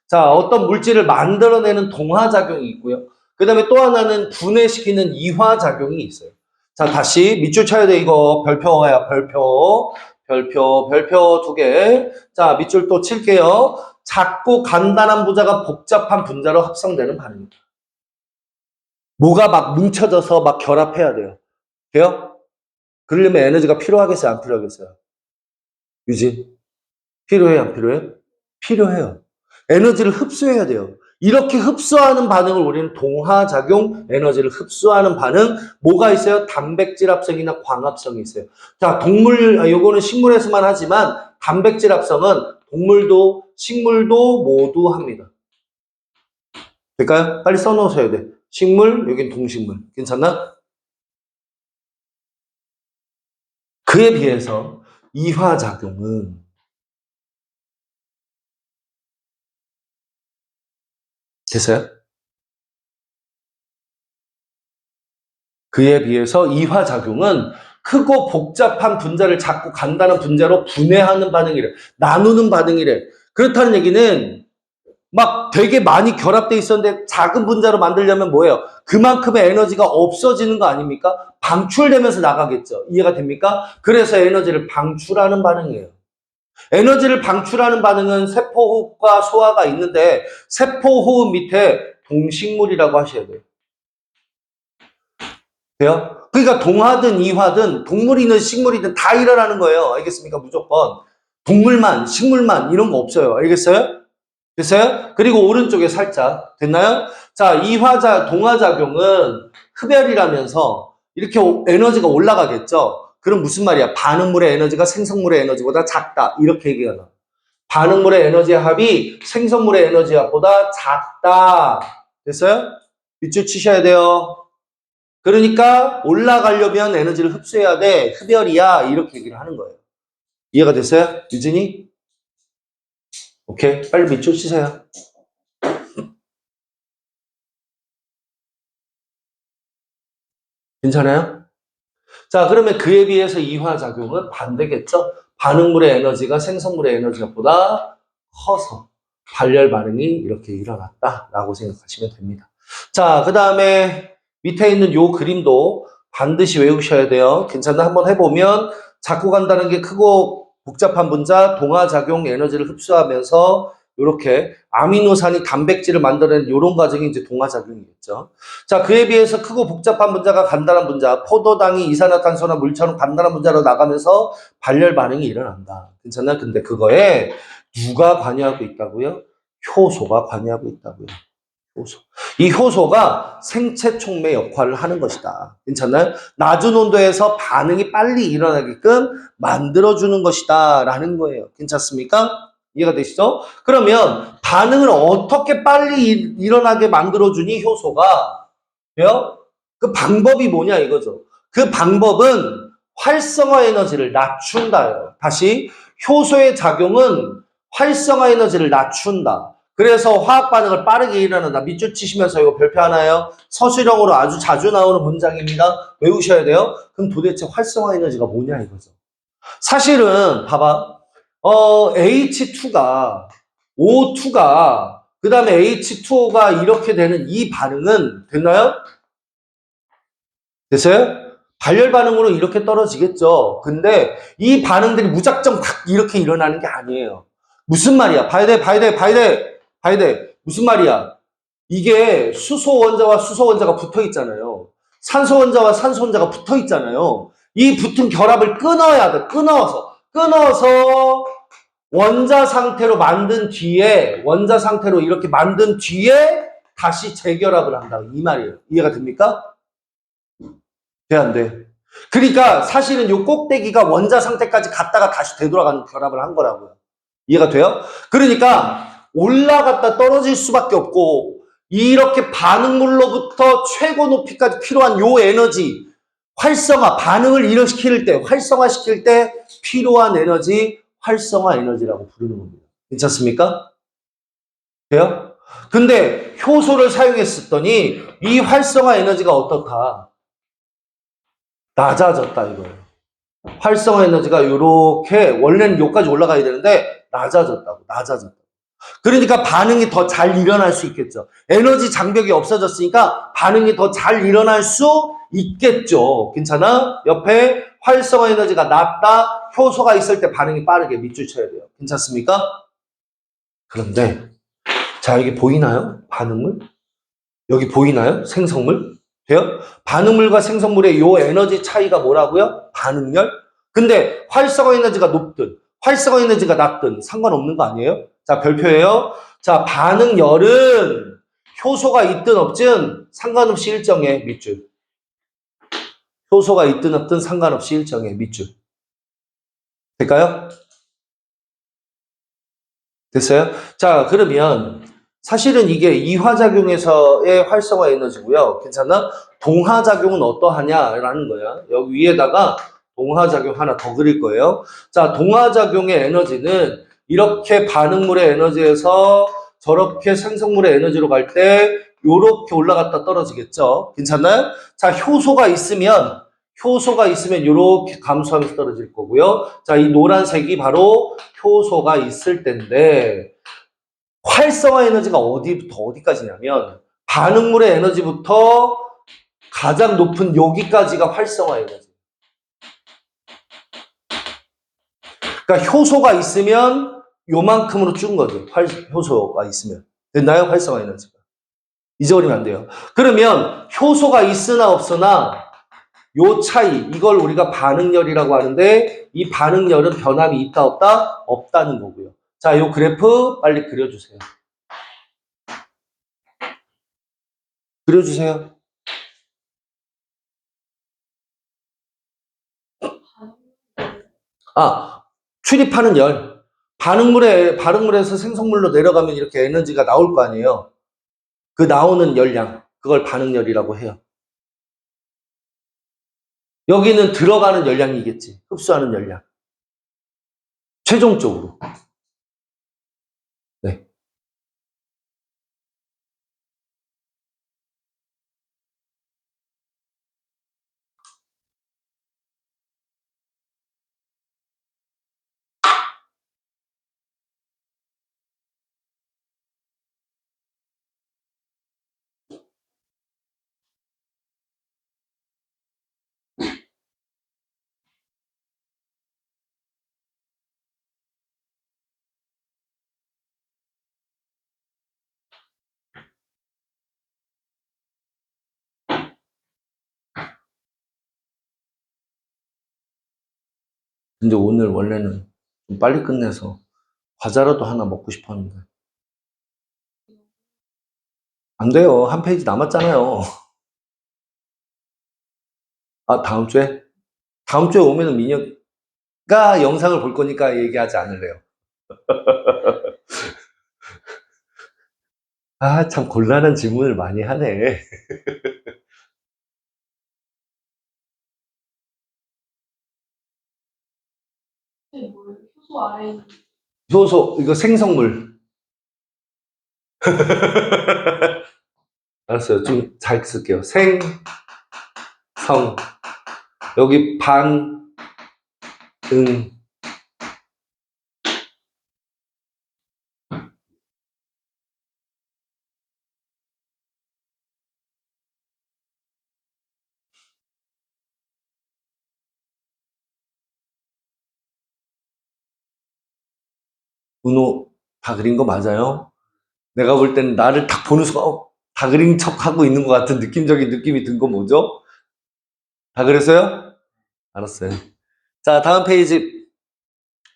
자, 어떤 물질을 만들어내는 동화작용이 있고요. 그 다음에 또 하나는 분해시키는 이화작용이 있어요. 자, 다시 밑줄 쳐야 돼 이거 별표야 별표 두 개. 자, 밑줄 또 칠게요. 작고 간단한 부자가 복잡한 분자로 합성되는 반응입니다. 뭐가 막 뭉쳐져서 막 결합해야 돼요. 돼요? 그러려면 에너지가 필요하겠어요? 안 필요하겠어요? 유진? 필요해요? 안 필요해요? 필요해요. 에너지를 흡수해야 돼요. 이렇게 흡수하는 반응을 우리는 동화작용, 에너지를 흡수하는 반응, 뭐가 있어요? 단백질 합성이나 광합성이 있어요. 자, 요거는 식물에서만 하지만 단백질 합성은 동물도, 식물도 모두 합니다. 될까요? 빨리 써놓으셔야 돼. 식물, 여긴 동식물. 괜찮나? 그에 비해서 이화작용은 됐어요? 그에 비해서 이화작용은 크고 복잡한 분자를 자꾸 간단한 분자로 분해하는 반응이래. 나누는 반응이래. 그렇다는 얘기는 막 되게 많이 결합돼 있었는데 작은 분자로 만들려면 뭐예요? 그만큼의 에너지가 없어지는 거 아닙니까? 방출되면서 나가겠죠. 이해가 됩니까? 그래서 에너지를 방출하는 반응이에요. 에너지를 방출하는 반응은 세포호흡과 소화가 있는데 세포호흡 밑에 동식물이라고 하셔야 돼요. 돼요? 그러니까 동하든 이화든 동물이든 식물이든 다 일어나는 거예요. 알겠습니까? 무조건. 동물만, 식물만 이런 거 없어요. 알겠어요? 됐어요? 그리고 오른쪽에 살짝 됐나요? 자, 동화작용은 흡열이라면서 이렇게 에너지가 올라가겠죠? 그럼 무슨 말이야? 반응물의 에너지가 생성물의 에너지보다 작다. 이렇게 얘기가 나. 반응물의 에너지의 합이 생성물의 에너지 합보다 작다. 됐어요? 밑줄 치셔야 돼요. 그러니까 올라가려면 에너지를 흡수해야 돼. 흡열이야. 이렇게 얘기를 하는 거예요. 이해가 됐어요? 유진이? 오케이. 빨리 밑줄 치세요. 괜찮아요? 자, 그러면 그에 비해서 이화작용은 반대겠죠? 반응물의 에너지가 생성물의 에너지보다 커서 발열 반응이 이렇게 일어났다라고 생각하시면 됩니다. 자, 그 다음에 밑에 있는 요 그림도 반드시 외우셔야 돼요. 괜찮나? 한번 해보면 자꾸 간다는 게 크고 복잡한 분자 동화작용 에너지를 흡수하면서 이렇게 아미노산이 단백질을 만들어내는 이런 과정이 이제 동화작용이겠죠. 자, 그에 비해서 크고 복잡한 분자가 간단한 분자, 포도당이 이산화탄소나 물처럼 간단한 분자로 나가면서 발열 반응이 일어난다. 괜찮나? 근데 그거에 누가 관여하고 있다고요? 효소가 관여하고 있다고요. 효소. 이 효소가 생체 촉매 역할을 하는 것이다. 괜찮나요? 낮은 온도에서 반응이 빨리 일어나게끔 만들어주는 것이다. 라는 거예요. 괜찮습니까? 이해가 되시죠? 그러면 반응을 어떻게 빨리 일어나게 만들어주니 효소가? 돼요? 그 방법이 뭐냐 이거죠. 그 방법은 활성화 에너지를 낮춘다예요. 다시 효소의 작용은 활성화 에너지를 낮춘다. 그래서 화학 반응을 빠르게 일어난다. 밑줄 치시면서 이거 별표 하나요? 서술형으로 아주 자주 나오는 문장입니다. 외우셔야 돼요. 그럼 도대체 활성화 에너지가 뭐냐 이거죠. 사실은 봐봐. H2가 O2가 그 다음에 H2O가 이렇게 되는 이 반응은 됐나요? 됐어요? 발열 반응으로 이렇게 떨어지겠죠. 근데 이 반응들이 무작정 딱 이렇게 일어나는 게 아니에요. 무슨 말이야? 봐야 돼. 무슨 말이야? 이게 수소 원자와 수소 원자가 붙어 있잖아요. 산소 원자와 산소 원자가 붙어 있잖아요. 이 붙은 결합을 끊어야 돼. 끊어서 원자 상태로 이렇게 만든 뒤에 다시 재결합을 한다. 이 말이에요. 이해가 됩니까? 돼, 안 돼? 그러니까 사실은 요 꼭대기가 원자 상태까지 갔다가 다시 되돌아가는 결합을 한 거라고요. 이해가 돼요? 그러니까 올라갔다 떨어질 수밖에 없고 이렇게 반응물로부터 최고 높이까지 필요한 요 에너지 반응을 활성화시킬 때 필요한 에너지 활성화 에너지라고 부르는 겁니다. 괜찮습니까? 돼요? 근데 효소를 사용했었더니 이 활성화 에너지가 어떻다? 낮아졌다 이거예요. 활성화 에너지가 이렇게 원래는 여기까지 올라가야 되는데 낮아졌다. 그러니까 반응이 더 잘 일어날 수 있겠죠. 에너지 장벽이 없어졌으니까 반응이 더 잘 일어날 수 있겠죠. 괜찮아? 옆에 활성화 에너지가 낮다. 효소가 있을 때 반응이 빠르게 밑줄 쳐야 돼요. 괜찮습니까? 그런데 자, 여기 보이나요? 반응물? 여기 보이나요? 생성물? 돼요? 반응물과 생성물의 요 에너지 차이가 뭐라고요? 반응열? 근데 활성화 에너지가 높든 활성화 에너지가 낮든 상관없는 거 아니에요? 자, 별표예요. 자, 반응열은 효소가 있든 없든 상관없이 일정해. 밑줄. 효소가 있든 없든 상관없이 일정해. 밑줄. 될까요? 됐어요? 자, 그러면 사실은 이게 이화작용에서의 활성화 에너지고요. 괜찮나? 동화작용은 어떠하냐라는 거야. 여기 위에다가 동화작용 하나 더 그릴 거예요. 자, 동화작용의 에너지는 이렇게 반응물의 에너지에서 저렇게 생성물의 에너지로 갈 때 요렇게 올라갔다 떨어지겠죠. 괜찮나요? 자, 효소가 있으면 요렇게 감소하면서 떨어질 거고요. 자, 이 노란색이 바로 효소가 있을 때인데 활성화 에너지가 어디부터 어디까지냐면 반응물의 에너지부터 가장 높은 여기까지가 활성화 에너지. 그러니까 효소가 있으면 요만큼으로 준 거죠. 효소가 있으면. 됐나요? 활성화 에너지가. 잊어버리면 안 돼요. 그러면 효소가 있으나 없으나 요 차이, 이걸 우리가 반응열이라고 하는데 이 반응열은 변함이 있다 없다? 없다는 거고요. 자, 요 그래프 빨리 그려주세요. 그려주세요. 출입하는 열. 반응물에서 생성물로 내려가면 이렇게 에너지가 나올 거 아니에요. 그 나오는 열량, 그걸 반응열이라고 해요. 여기는 들어가는 열량이겠지. 흡수하는 열량. 최종적으로. 네. 근데 오늘 원래는 좀 빨리 끝내서 과자라도 하나 먹고 싶었는데. 안 돼요. 한 페이지 남았잖아요. 다음 주에? 다음 주에 오면은 민혁가 영상을 볼 거니까 얘기하지 않을래요. 참 곤란한 질문을 많이 하네. 효소 아래 있는 효소, 이거 생성물. 알았어요. 좀 잘 쓸게요. 성. 여기 반, 응. 은호 다 그린 거 맞아요? 내가 볼 때는 나를 딱 보는 순간 다 그린 척하고 있는 것 같은 느낌적인 느낌이 든 거 뭐죠? 다 그랬어요? 알았어요. 자, 다음 페이지.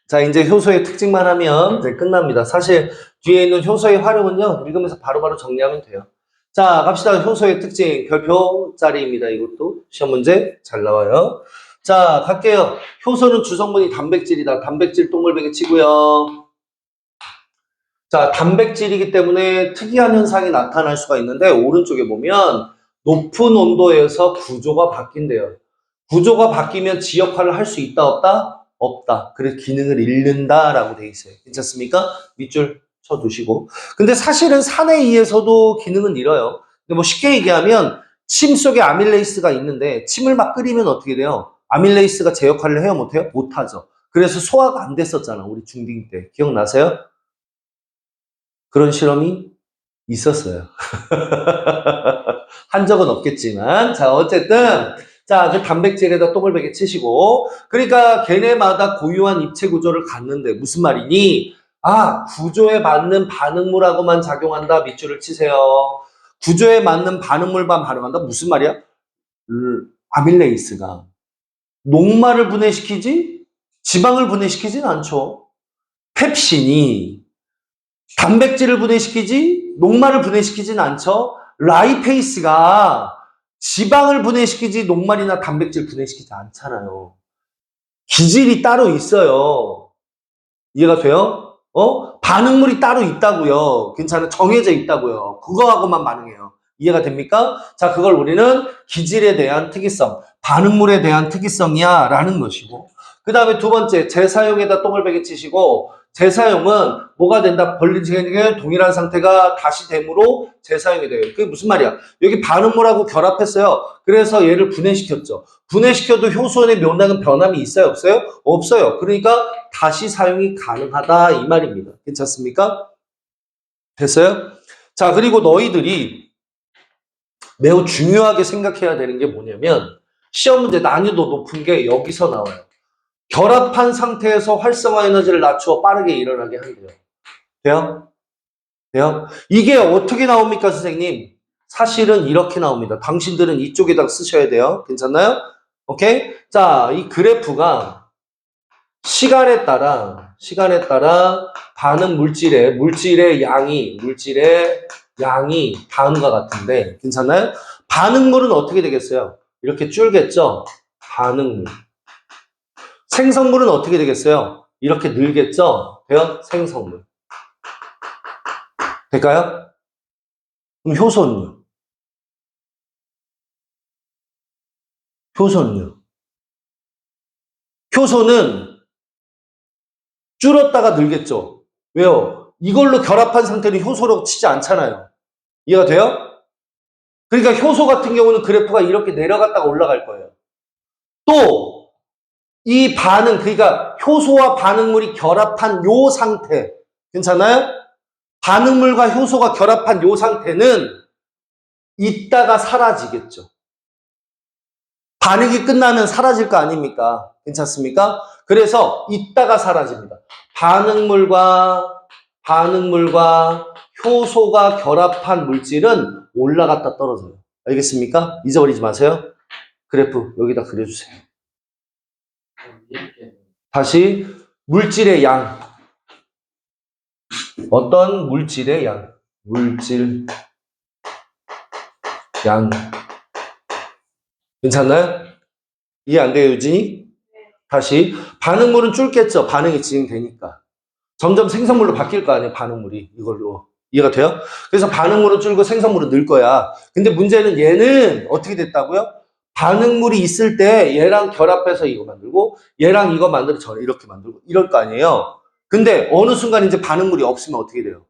자, 이제 효소의 특징만 하면 이제 끝납니다. 사실 뒤에 있는 효소의 활용은요, 읽으면서 바로바로 정리하면 돼요. 자, 갑시다. 효소의 특징. 별표 짜리입니다. 이것도 시험 문제 잘 나와요. 자, 갈게요. 효소는 주성분이 단백질이다. 단백질 동글베개 치고요. 자, 단백질이기 때문에 특이한 현상이 나타날 수가 있는데 오른쪽에 보면 높은 온도에서 구조가 바뀐대요. 구조가 바뀌면 지 역할을 할 수 있다 없다? 없다. 그래서 기능을 잃는다라고 돼 있어요. 괜찮습니까? 밑줄 쳐두시고. 근데 사실은 산에 의해서도 기능은 잃어요. 근데 뭐 쉽게 얘기하면 침 속에 아밀레이스가 있는데 침을 막 끓이면 어떻게 돼요? 아밀레이스가 제 역할을 해요? 못해요? 못하죠. 그래서 소화가 안 됐었잖아. 우리 중딩 때. 기억나세요? 그런 실험이 있었어요. 한 적은 없겠지만. 자, 어쨌든. 자, 그 단백질에다 동글베개 치시고. 그러니까 걔네마다 고유한 입체 구조를 갖는데 무슨 말이니? 구조에 맞는 반응물하고만 작용한다. 밑줄을 치세요. 구조에 맞는 반응물만 반응한다? 무슨 말이야? 아밀레이스가 녹말을 분해시키지? 지방을 분해시키진 않죠. 펩신이 단백질을 분해시키지 녹말을 분해시키진 않죠. 라이페이스가 지방을 분해시키지 녹말이나 단백질 분해시키지 않잖아요. 기질이 따로 있어요. 이해가 돼요? 반응물이 따로 있다고요. 괜찮아요. 정해져 있다고요. 그거하고만 반응해요. 이해가 됩니까? 자, 그걸 우리는 기질에 대한 특이성, 반응물에 대한 특이성이야 라는 것이고, 그 다음에 두 번째, 재사용에다 동글베개 치시고, 재사용은 뭐가 된다? 벌리지게 동일한 상태가 다시 됨으로 재사용이 돼요. 그게 무슨 말이야? 여기 반응물하고 결합했어요. 그래서 얘를 분해시켰죠. 분해시켜도 효소의 면역은 변함이 있어요? 없어요? 없어요. 그러니까 다시 사용이 가능하다 이 말입니다. 괜찮습니까? 됐어요? 자, 그리고 너희들이 매우 중요하게 생각해야 되는 게 뭐냐면 시험 문제 난이도 높은 게 여기서 나와요. 결합한 상태에서 활성화 에너지를 낮추어 빠르게 일어나게 한대요. 돼요? 돼요? 이게 어떻게 나옵니까, 선생님? 사실은 이렇게 나옵니다. 당신들은 이쪽에다 쓰셔야 돼요. 괜찮나요? 오케이? 자, 이 그래프가 시간에 따라 반응 물질의 양이 다음과 같은데, 괜찮나요? 반응물은 어떻게 되겠어요? 이렇게 줄겠죠? 반응물. 생성물은 어떻게 되겠어요? 이렇게 늘겠죠? 돼요? 생성물. 될까요? 그럼 효소는요? 효소는 줄었다가 늘겠죠? 왜요? 이걸로 결합한 상태는 효소로 치지 않잖아요. 이해가 돼요? 그러니까 효소 같은 경우는 그래프가 이렇게 내려갔다가 올라갈 거예요. 또 이 반응, 그러니까 효소와 반응물이 결합한 요 상태, 괜찮아요? 반응물과 효소가 결합한 요 상태는 있다가 사라지겠죠. 반응이 끝나면 사라질 거 아닙니까? 괜찮습니까? 그래서 있다가 사라집니다. 반응물과 효소가 결합한 물질은 올라갔다 떨어져요. 알겠습니까? 잊어버리지 마세요. 그래프 여기다 그려주세요. 다시 물질의 양. 어떤 물질의 양? 물질 양. 괜찮나요? 이해 안 돼요, 유진이? 다시 반응물은 줄겠죠. 반응이 진행되니까. 점점 생성물로 바뀔 거 아니에요, 반응물이. 이걸로. 이해가 돼요? 그래서 반응물은 줄고 생성물은 늘 거야. 근데 문제는 얘는 어떻게 됐다고요? 반응물이 있을 때 얘랑 결합해서 이거 만들고 얘랑 이거 만들어 저 이렇게 만들고 이럴 거 아니에요. 근데 어느 순간 이제 반응물이 없으면 어떻게 돼요?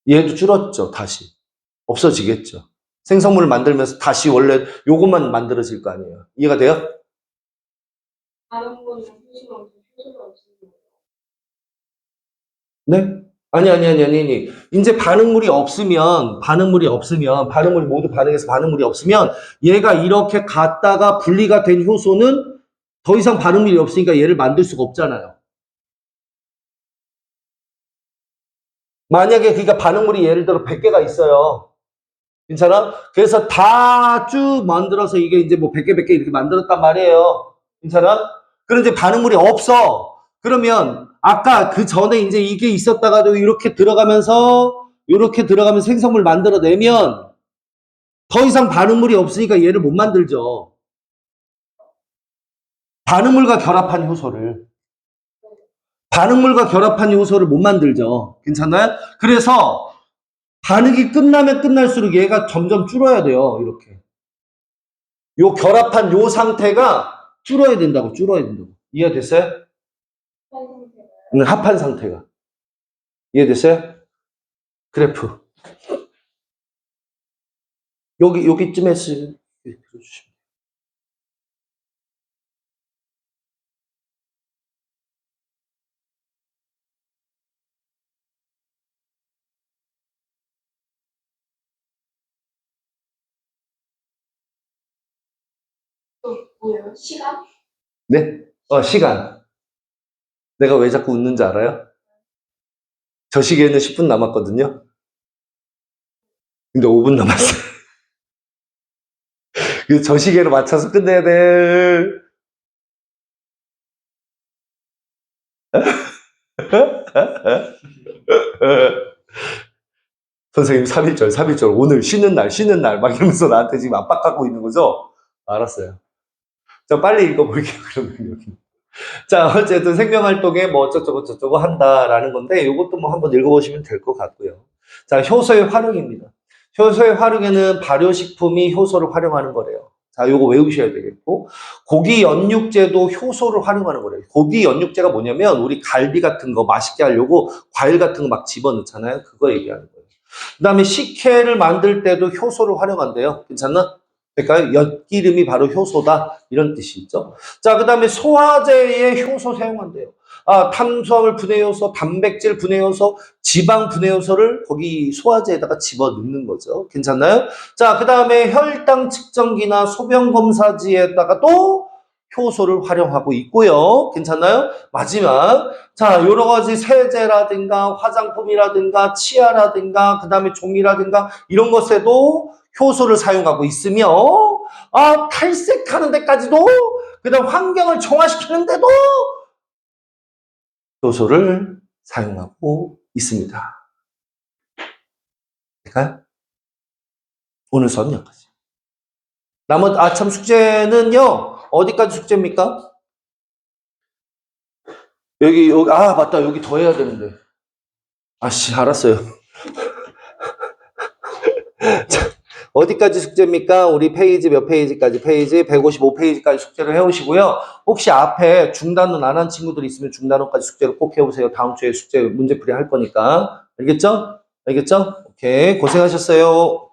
얘도 줄었죠, 다시. 없어지겠죠. 생성물을 만들면서 다시 원래 요것만 만들어질 거 아니에요. 이해가 돼요? 다른 거는 효소가 없으면 네? 아니. 이제 반응물이 없으면, 반응물이 모두 반응해서 반응물이 없으면, 얘가 이렇게 갔다가 분리가 된 효소는 더 이상 반응물이 없으니까 얘를 만들 수가 없잖아요. 만약에 그러니까 반응물이 예를 들어 100개가 있어요. 괜찮아? 그래서 다 쭉 만들어서 이게 이제 뭐 100개, 100개 이렇게 만들었단 말이에요. 괜찮아? 그럼 이제 반응물이 없어. 그러면 아까 그 전에 이제 이게 있었다가도 이렇게 들어가면서 생성물 만들어내면 더 이상 반응물이 없으니까 얘를 못 만들죠. 반응물과 결합한 효소를. 반응물과 결합한 요소를 못 만들죠. 괜찮나요? 그래서 반응이 끝나면 끝날수록 얘가 점점 줄어야 돼요. 이렇게. 요 결합한 요 상태가 줄어야 된다고. 이해됐어요? 합한 상태가. 이해됐어요? 그래프. 여기쯤에 그려주시면. 또 뭐예요? 시간? 네? 시간. 내가 왜 자꾸 웃는지 알아요? 저 시계는 10분 남았거든요. 근데 5분 남았어요. 그래서 저 시계로 맞춰서 끝내야 돼. 선생님 3.1절 오늘 쉬는 날 막 이러면서 나한테 지금 압박하고 있는 거죠? 알았어요. 자, 빨리 읽어볼게요. 그러면 여기. 자, 어쨌든 생명활동에 뭐 어쩌고저쩌고 한다라는 건데 이것도 뭐 한번 읽어보시면 될 것 같고요. 자, 효소의 활용입니다. 효소의 활용에는 발효식품이 효소를 활용하는 거래요. 자, 요거 외우셔야 되겠고. 고기 연육제도 효소를 활용하는 거래요. 고기 연육제가 뭐냐면 우리 갈비 같은 거 맛있게 하려고 과일 같은 거 막 집어넣잖아요. 그거 얘기하는 거예요. 그 다음에 식혜를 만들 때도 효소를 활용한대요. 괜찮나? 그러니까 엿기름이 바로 효소다. 이런 뜻이 있죠. 자, 그 다음에 소화제에 효소 사용한대요. 아, 탄수화물 분해 요소, 단백질 분해 요소, 지방 분해 요소를 거기 소화제에다가 집어넣는 거죠. 괜찮나요? 자, 그 다음에 혈당 측정기나 소변 검사지에다가 또 효소를 활용하고 있고요. 괜찮나요? 마지막. 자, 여러 가지 세제라든가 화장품이라든가 치아라든가 그 다음에 종이라든가 이런 것에도 효소를 사용하고 있으며 아, 탈색하는 데까지도 그 다음 환경을 정화시키는 데도 효소를 사용하고 있습니다. 될까요? 오늘 수업은 여기까지. 나머지 아참 숙제는요. 어디까지 숙제입니까? 여기 아 맞다 여기 더 해야 되는데. 아씨 알았어요. 자, 어디까지 숙제입니까? 우리 페이지 몇 페이지까지? 페이지 155페이지까지 숙제를 해오시고요. 혹시 앞에 중단은 안 한 친구들 있으면 중단호까지 숙제를 꼭 해오세요. 다음 주에 숙제 문제풀이 할 거니까. 알겠죠? 알겠죠? 오케이 고생하셨어요.